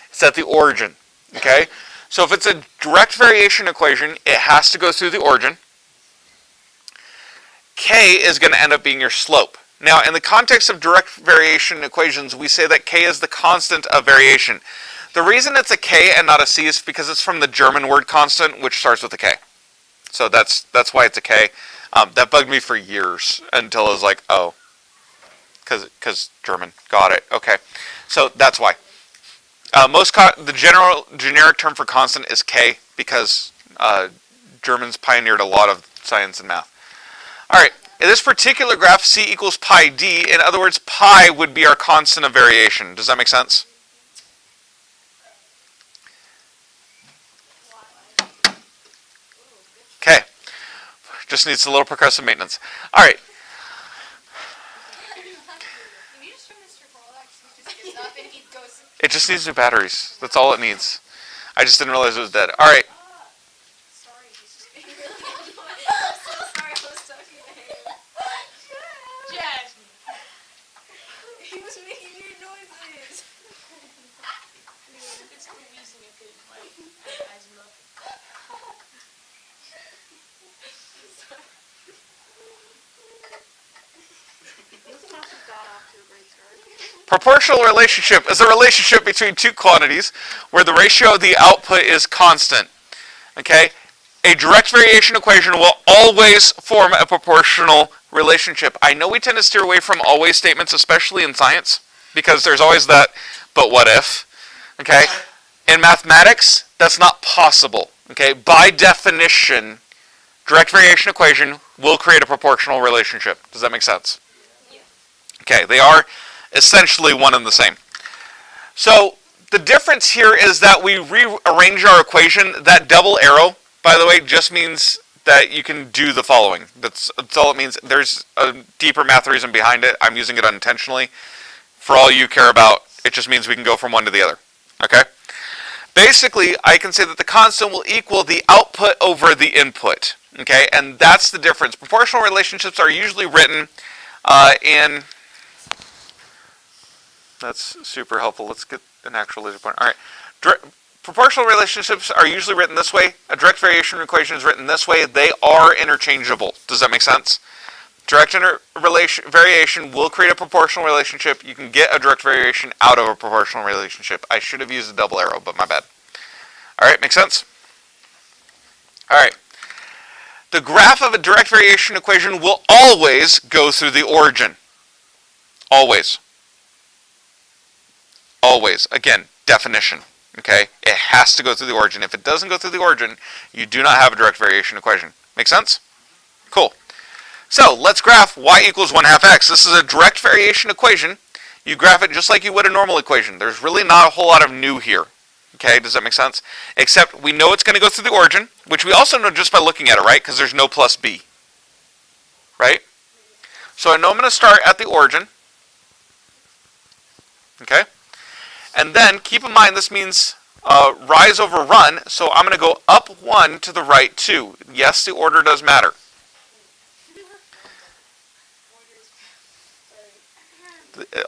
It's at the origin. Okay? So if it's a direct variation equation, it has to go through the origin. K is going to end up being your slope. Now, in the context of direct variation equations, we say that K is the constant of variation. The reason it's a K and not a C is because it's from the German word constant, which starts with a K. So that's why it's a K. That bugged me for years until I was like, oh, because German. Got it. Okay. So that's why. The generic term for constant is K because Germans pioneered a lot of science and math. All right. In this particular graph, c equals pi d. In other words, pi would be our constant of variation. Does that make sense? Okay. Just needs a little progressive maintenance. All right. Can you just turn this to Rolex? He just gets up and he goes. It just needs new batteries. That's all it needs. I just didn't realize it was dead. All right. Sorry, he's just being really annoying. I'm so sorry I was talking to him. Jasmine. He was making weird noises. It's confusing if it's like asthma. Proportional relationship is a relationship between two quantities where the ratio of the output is constant. Okay? A direct variation equation will always form a proportional relationship. I know we tend to steer away from always statements, especially in science, because there's always that, but what if? Okay? In mathematics, that's not possible. Okay? By definition, direct variation equation will create a proportional relationship. Does that make sense? Okay, they are essentially one and the same. So the difference here is that we rearrange our equation. That double arrow, by the way, just means that you can do the following. That's all it means. There's a deeper math reason behind it. I'm using it unintentionally. For all you care about, it just means we can go from one to the other. Okay? Basically, I can say that the constant will equal the output over the input. Okay? And that's the difference. Proportional relationships are usually written in... That's super helpful. Let's get an actual laser point. All right. Proportional relationships are usually written this way. A direct variation equation is written this way. They are interchangeable. Does that make sense? Direct variation will create a proportional relationship. You can get a direct variation out of a proportional relationship. I should have used a double arrow, but my bad. All right, make sense? All right. The graph of a direct variation equation will always go through the origin. Always. Always. Again, definition. Okay? It has to go through the origin. If it doesn't go through the origin, you do not have a direct variation equation. Make sense? Cool. So, let's graph y equals 1/2 x. This is a direct variation equation. You graph it just like you would a normal equation. There's really not a whole lot of new here. Okay? Does that make sense? Except we know it's going to go through the origin, which we also know just by looking at it, right? Because there's no plus b. Right? So I know I'm going to start at the origin. Okay? And then keep in mind this means rise over run, so I'm going to go up 1 to the right 2. Yes, the order does matter.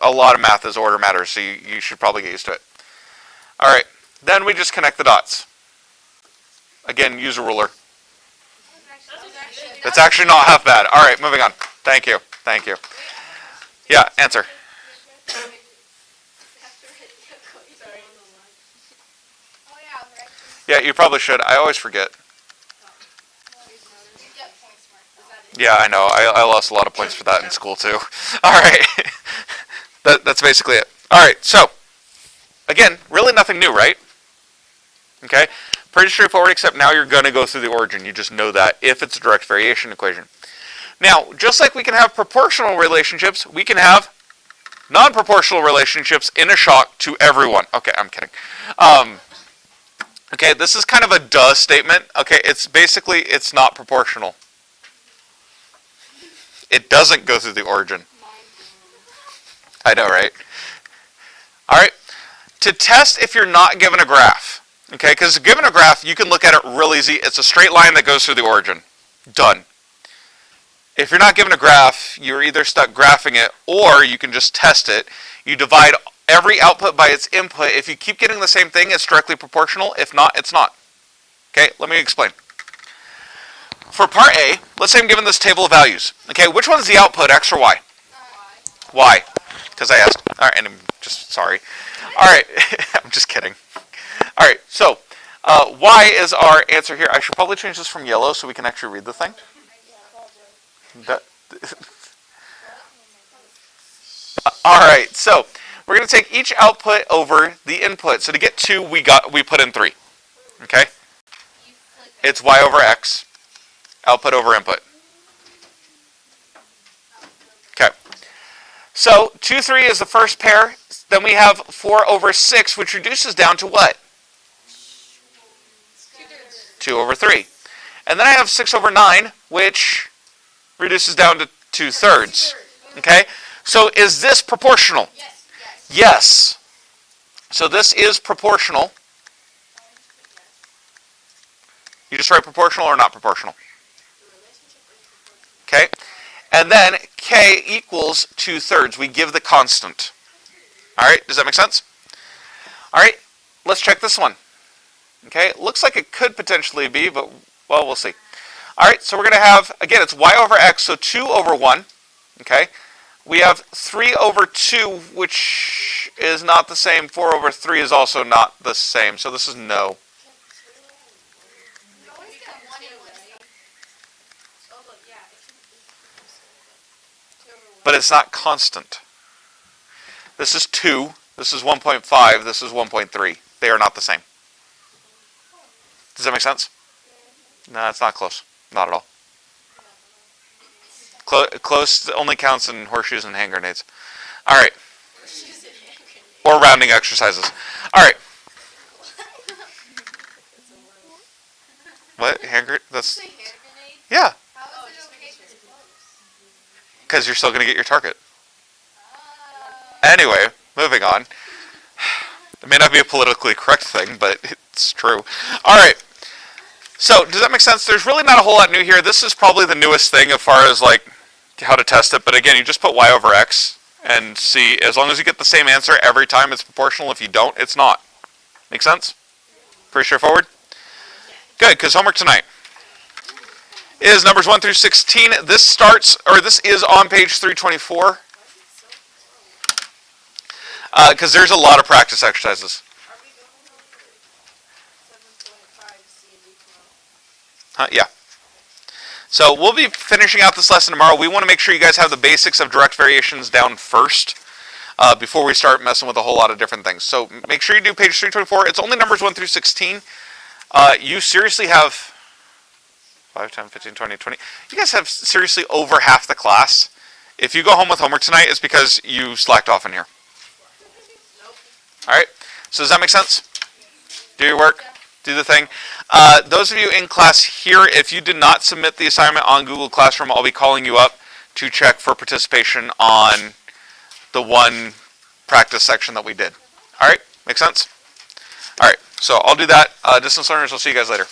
A lot of math is order matters, so you should probably get used to it. All right, then we just connect the dots. Again, use a ruler. It's actually not half bad. All right, moving on. Thank you. Thank you. Yeah, answer. Yeah, you probably should. I always forget. Yeah, I know. I lost a lot of points for that in school, too. All right. That's basically it. All right, so, again, really nothing new, right? Okay? Pretty straightforward, except now you're going to go through the origin. You just know that if it's a direct variation equation. Now, just like we can have proportional relationships, we can have non-proportional relationships in a shock to everyone. Okay, I'm kidding. Okay, this is kind of a duh statement. Okay, it's basically, it's not proportional. It doesn't go through the origin. I know, right? All right, to test if you're not given a graph. Okay, because given a graph, you can look at it real easy. It's a straight line that goes through the origin. Done. If you're not given a graph, you're either stuck graphing it, or you can just test it. You divide every output by its input. If you keep getting the same thing, it's directly proportional. If not, it's not. Okay, let me explain. For part A, let's say I'm given this table of values. Okay, which one is the output, X or Y? Y. Because I asked. All right, and I'm just sorry. All right, I'm just kidding. All right, so Y is our answer here. I should probably change this from yellow so we can actually read the thing. All right, so we're going to take each output over the input. So to get 2, we put in 3. Okay? It's Y over X, output over input. Okay. So 2, 3 is the first pair. Then we have 4 over 6, which reduces down to what? 2 over 3. And then I have 6 over 9, which reduces down to 2/3. Okay? So is this proportional? Yes. So this is proportional. You just write proportional or not proportional. Okay? And then K equals 2/3. We give the constant. All right? Does that make sense? All right? Let's check this one. Okay? It looks like it could potentially be, but, well, we'll see. All right, so we're going to have, again, it's Y over X, so 2 over 1. Okay? We have 3 over 2, which is not the same. 4 over 3 is also not the same. So this is no. But it's not constant. This is 2. This is 1.5. This is 1.3. They are not the same. Does that make sense? No, it's not close. Not at all. Close only counts in horseshoes and hand grenades. All right. Or rounding exercises. All right. What? Hand grenade? That's... Yeah. Because you're still going to get your target. Anyway, moving on. It may not be a politically correct thing, but it's true. All right. So, does that make sense? There's really not a whole lot new here. This is probably the newest thing as far as like how to test it. But again, you just put Y over X and see. As long as you get the same answer every time, it's proportional. If you don't, it's not. Make sense? Pretty straightforward? Good, because homework tonight is numbers 1 through 16. This is on page 324. Because there's a lot of practice exercises. Yeah. So we'll be finishing out this lesson tomorrow. We want to make sure you guys have the basics of direct variations down first before we start messing with a whole lot of different things. So make sure you do page 324. It's only numbers 1 through 16. You seriously have 5, 10, 15, 20, 20. You guys have seriously over half the class. If you go home with homework tonight, it's because you slacked off in here. All right. So does that make sense? Do your work. Do the thing. Those of you in class here, if you did not submit the assignment on Google Classroom, I'll be calling you up to check for participation on the one practice section that we did. All right? Make sense? All right, so I'll do that. Distance learners, I'll see you guys later.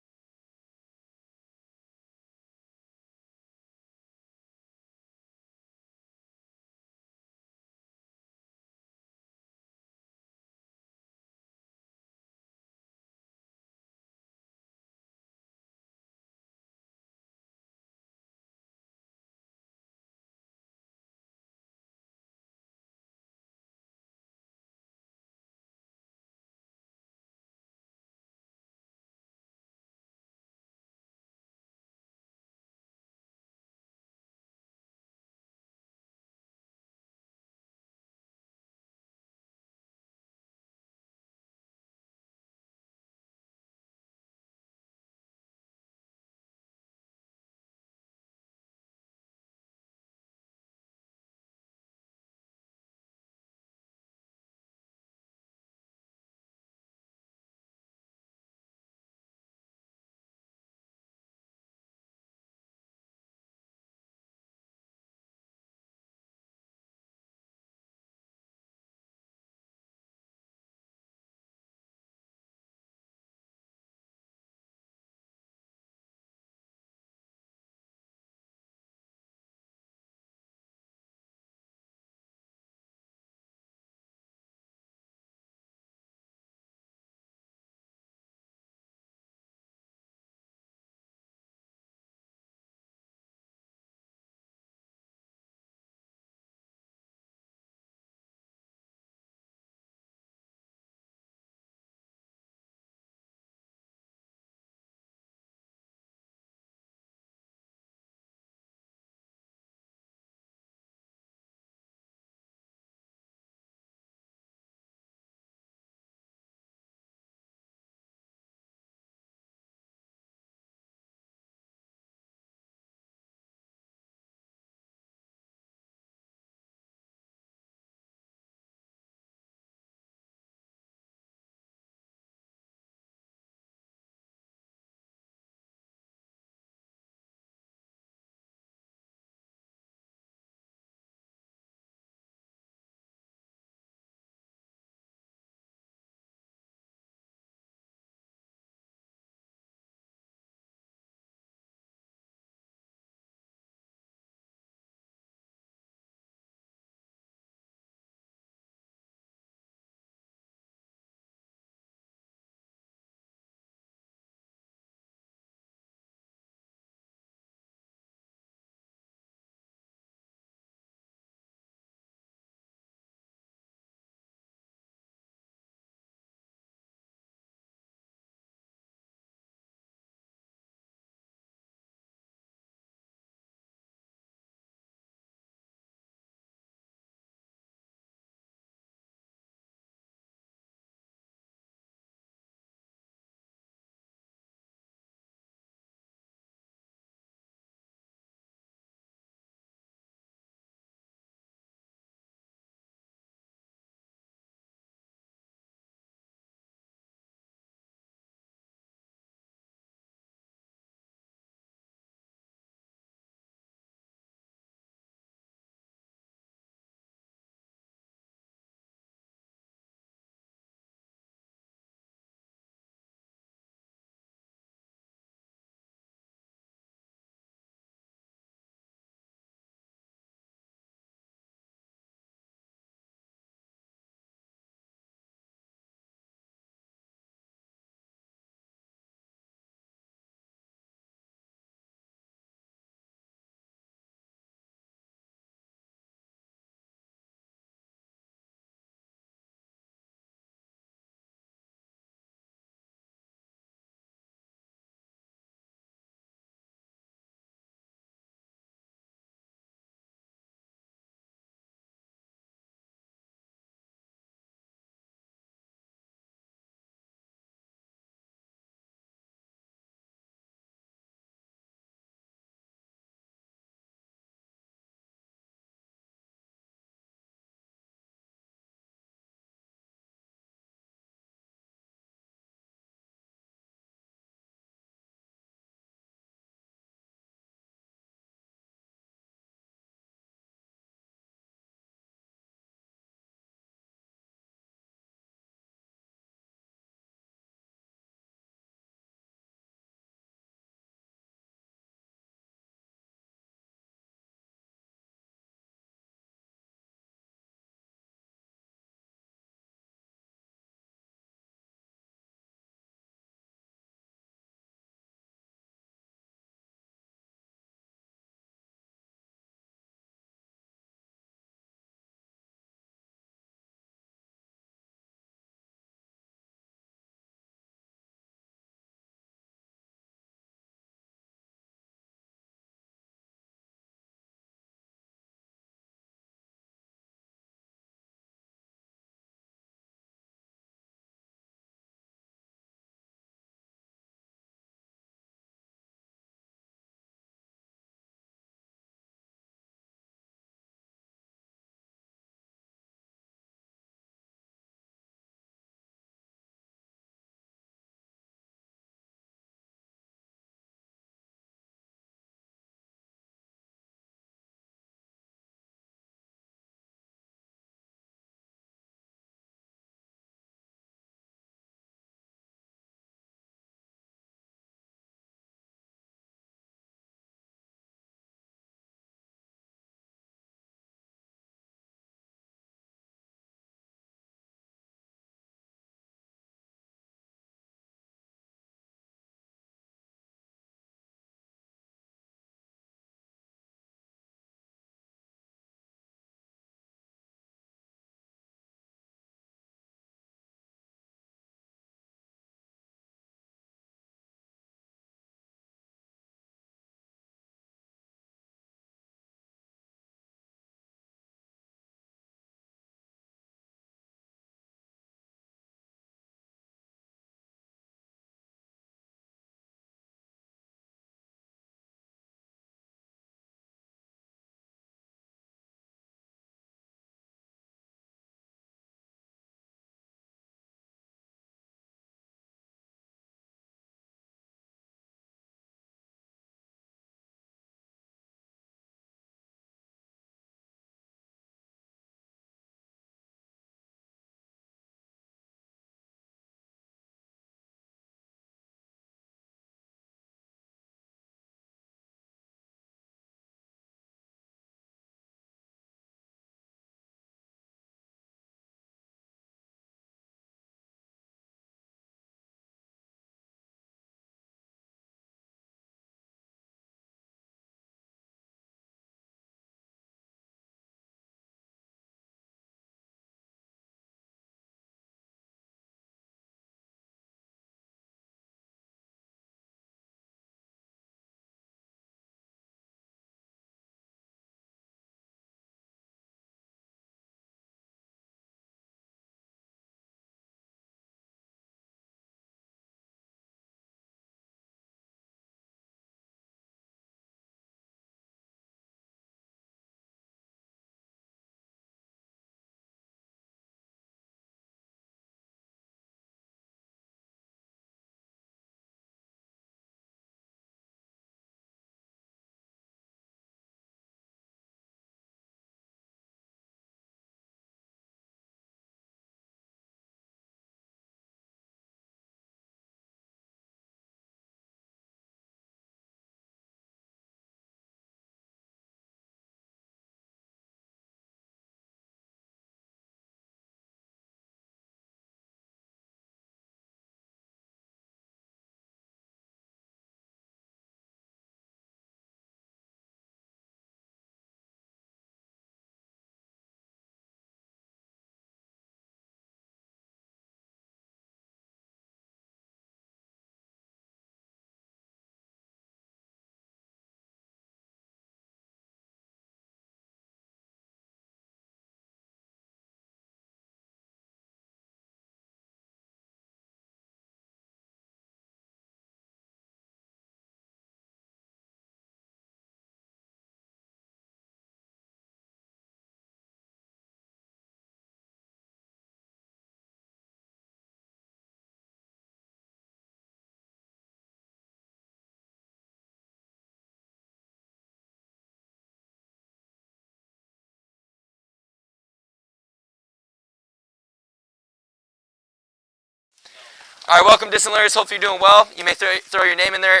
All right, welcome, distant learners. Hope you're doing well. You may throw your name in there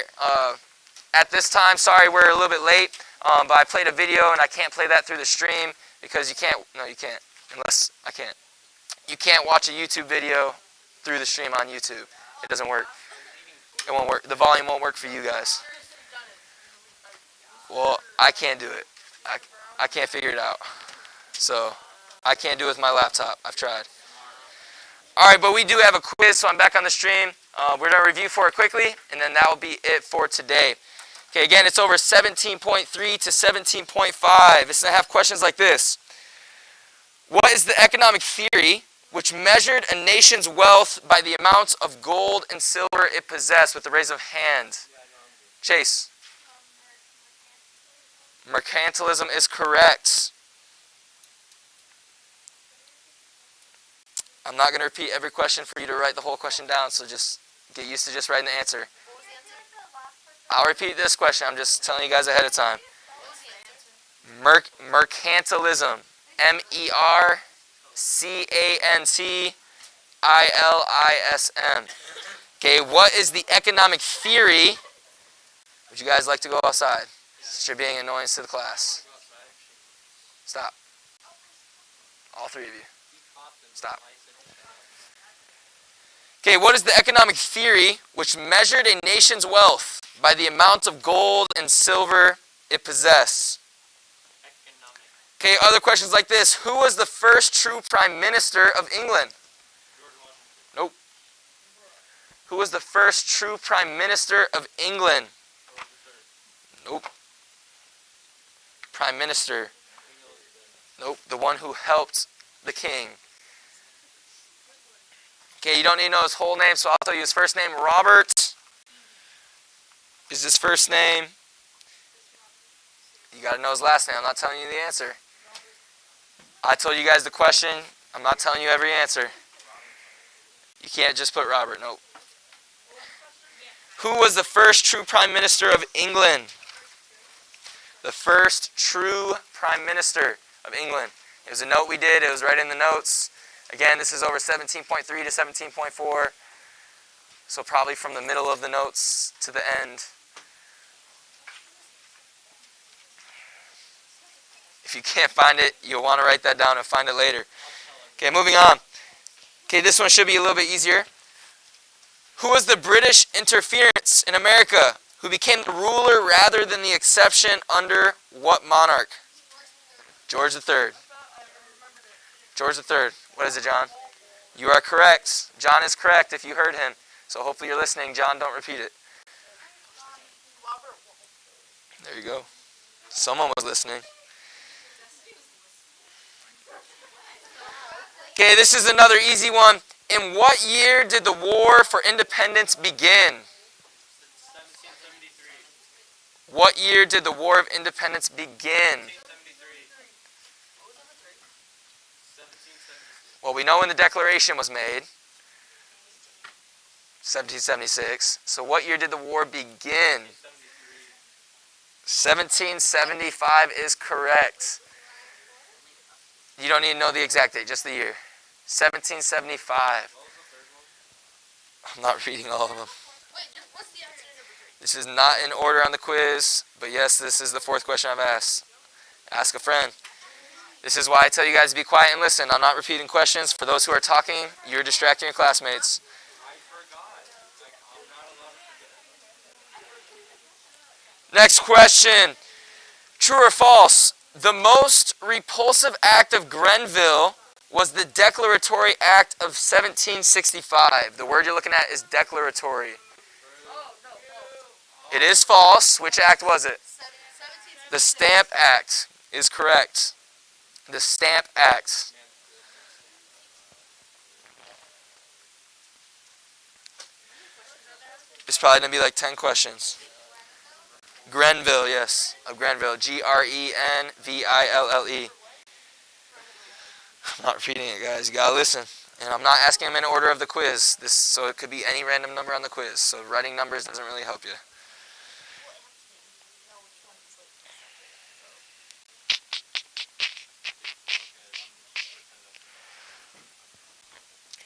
at this time. Sorry, we're a little bit late, but I played a video and I can't play that through the stream because you can't. No, you can't. Unless I can't. You can't watch a YouTube video through the stream on YouTube. It doesn't work. It won't work. The volume won't work for you guys. Well, I can't do it. I can't figure it out. So I can't do it with my laptop. I've tried. All right, but we do have a quiz, so I'm back on the stream. We're going to review for it quickly, and then that will be it for today. Okay, again, it's over 17.3 to 17.5. It's going to have questions like this. What is the economic theory which measured a nation's wealth by the amount of gold and silver it possessed? With the raise of hand. Chase. Mercantilism is correct. I'm not going to repeat every question for you to write the whole question down, so just get used to just writing the answer. I'll repeat this question. I'm just telling you guys ahead of time. Mercantilism. MERCANTILISM. Okay, what is the economic theory? Would you guys like to go outside? Since you're being annoying to the class. Stop. All three of you. Stop. Okay, what is the economic theory which measured a nation's wealth by the amount of gold and silver it possessed? Okay, other questions like this. Who was the first true Prime Minister of England? Nope. Who was the first true Prime Minister of England? Nope. Prime Minister. Nope. The one who helped the king. Okay, you don't need to know his whole name, so I'll tell you his first name. Robert is his first name. You got to know his last name. I'm not telling you the answer. I told you guys the question. I'm not telling you every answer. You can't just put Robert. Nope. Who was the first true Prime Minister of England? The first true Prime Minister of England. It was a note we did. It was right in the notes. Again, this is over 17.3 to 17.4. So probably from the middle of the notes to the end. If you can't find it, you'll want to write that down and find it later. Okay, moving on. Okay, this one should be a little bit easier. Who was the British interference in America who became the ruler rather than the exception under what monarch? George III. George III. What is it, John? You are correct. John is correct if you heard him. So hopefully you're listening. John, don't repeat it. There you go. Someone was listening. Okay, this is another easy one. In what year did the War for Independence begin? 1773. What year did the War of Independence begin? 1773. Well, we know when the Declaration was made. 1776. So what year did the war begin? 1775 is correct. You don't need to know the exact date, just the year. 1775. I'm not reading all of them. This is not in order on the quiz, but yes, this is the fourth question I've asked. Ask a friend. This is why I tell you guys to be quiet and listen. I'm not repeating questions. For those who are talking, you're distracting your classmates. Next question. True or false? The most repulsive act of Grenville was the Declaratory Act of 1765. The word you're looking at is declaratory. It is false. Which act was it? The Stamp Act is correct. The Stamp Act. It's probably going to be like 10 questions. Grenville, yes. Of Grenville. Grenville. I'm not repeating it, guys. You got to listen. And I'm not asking them in order of the quiz. So it could be any random number on the quiz. So writing numbers doesn't really help you.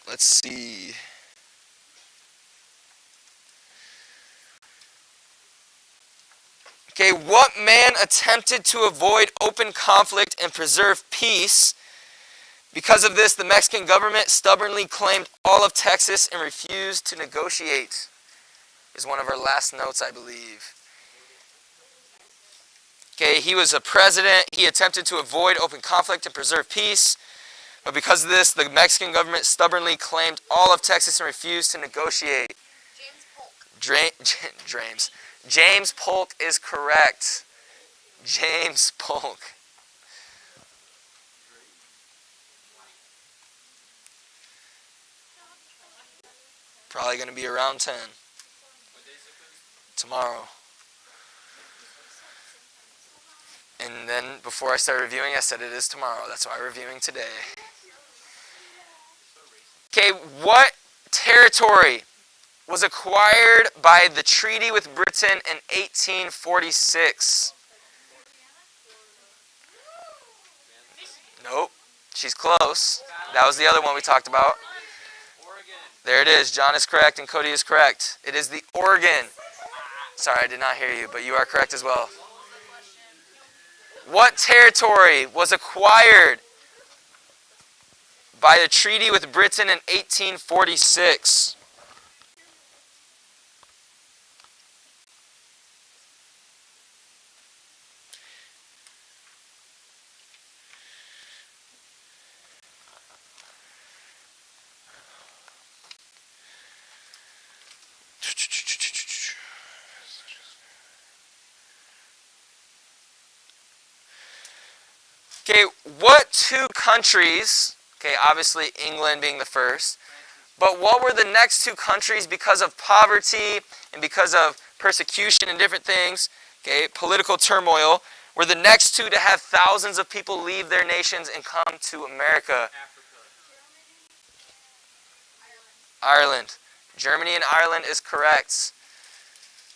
Let's see. Okay, what man attempted to avoid open conflict and preserve peace? Because of this, the Mexican government stubbornly claimed all of Texas and refused to negotiate. Is one of our last notes, I believe. Okay, he was a president. He attempted to avoid open conflict and preserve peace. But because of this, the Mexican government stubbornly claimed all of Texas and refused to negotiate. James Polk is correct. James Polk. Probably going to be around 10. Tomorrow. And then before I started reviewing, I said it is tomorrow. That's why I'm reviewing today. Okay, what territory was acquired by the treaty with Britain in 1846? Nope. She's close. That was the other one we talked about. There it is. John is correct and Cody is correct. It is the Oregon. Sorry, I did not hear you, but you are correct as well. What territory was acquired by the treaty with Britain in 1846? Okay, what two countries, okay, obviously England being the first, but what were the next two countries because of poverty and because of persecution and different things, okay, political turmoil, were the next two to have thousands of people leave their nations and come to America? Ireland. Germany and Ireland is correct.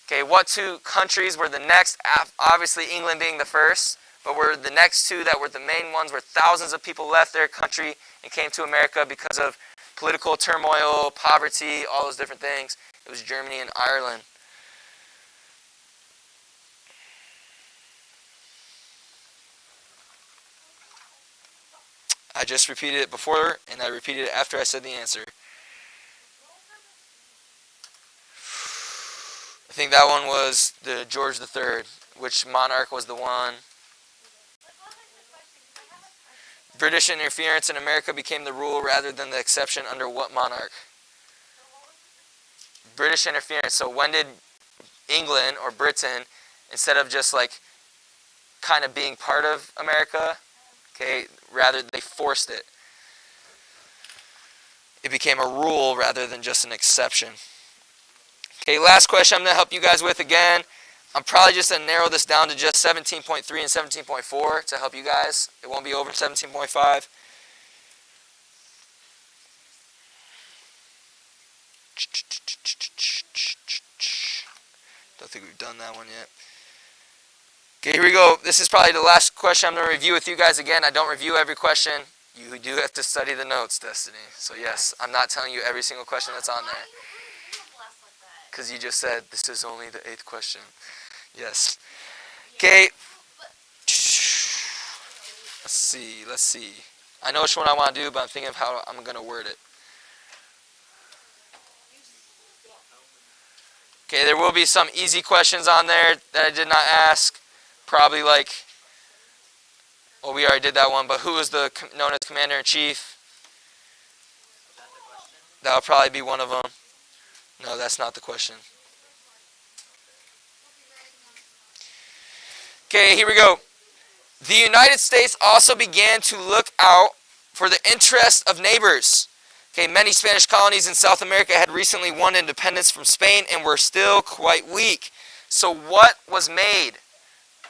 Okay, what two countries were the next, obviously England being the first, but were the next two that were the main ones where thousands of people left their country and came to America because of political turmoil, poverty, all those different things? It was Germany and Ireland. I just repeated it before, and I repeated it after I said the answer. I think that one was the George III. Which monarch was the one? British interference in America became the rule rather than the exception under what monarch? British interference. So when did England or Britain, instead of just like kind of being part of America, okay, rather they forced it. It became a rule rather than just an exception. Okay, last question I'm going to help you guys with again. I'm probably just going to narrow this down to just 17.3 and 17.4 to help you guys. It won't be over 17.5. Don't think we've done that one yet. Okay, here we go. This is probably the last question I'm going to review with you guys again. I don't review every question. You do have to study the notes, Destiny. So yes, I'm not telling you every single question that's on there. Because you just said, this is only the 8th question. Yes. Okay. Let's see. I know which one I want to do, but I'm thinking of how I'm going to word it. Okay, there will be some easy questions on there that I did not ask. Probably like, well, we already did that one, but who is known as Commander-in-Chief? That'll probably be one of them. No, that's not the question. Okay, here we go. The United States also began to look out for the interests of neighbors. Okay, many Spanish colonies in South America had recently won independence from Spain and were still quite weak. So what was made?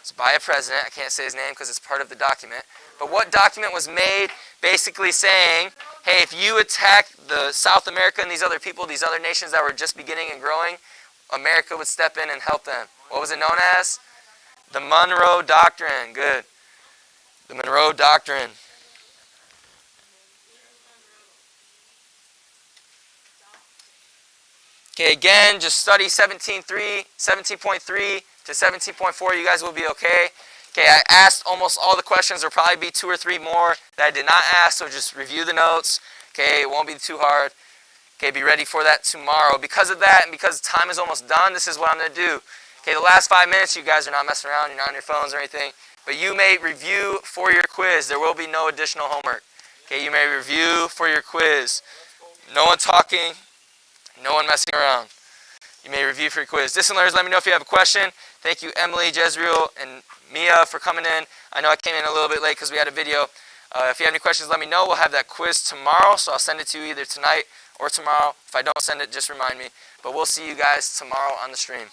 It's by a president. I can't say his name because it's part of the document. But what document was made basically saying, hey, if you attack the South America and these other people, these other nations that were just beginning and growing, America would step in and help them. What was it known as? The Monroe Doctrine. Good. The Monroe Doctrine. Okay, again, just study 17.3, to 17.4, you guys will be okay. Okay, I asked almost all the questions. There'll probably be 2 or 3 more that I did not ask, so just review the notes. Okay, it won't be too hard. Okay, be ready for that tomorrow. Because of that and because time is almost done, this is what I'm going to do. Okay, the last 5 minutes, you guys are not messing around. You're not on your phones or anything. But you may review for your quiz. There will be no additional homework. Okay, you may review for your quiz. No one talking. No one messing around. You may review for your quiz. Distant learners, let me know if you have a question. Thank you, Emily, Jezreel, and Mia for coming in. I know I came in a little bit late because we had a video. If you have any questions, let me know. We'll have that quiz tomorrow, so I'll send it to you either tonight or tomorrow. If I don't send it, just remind me. But we'll see you guys tomorrow on the stream.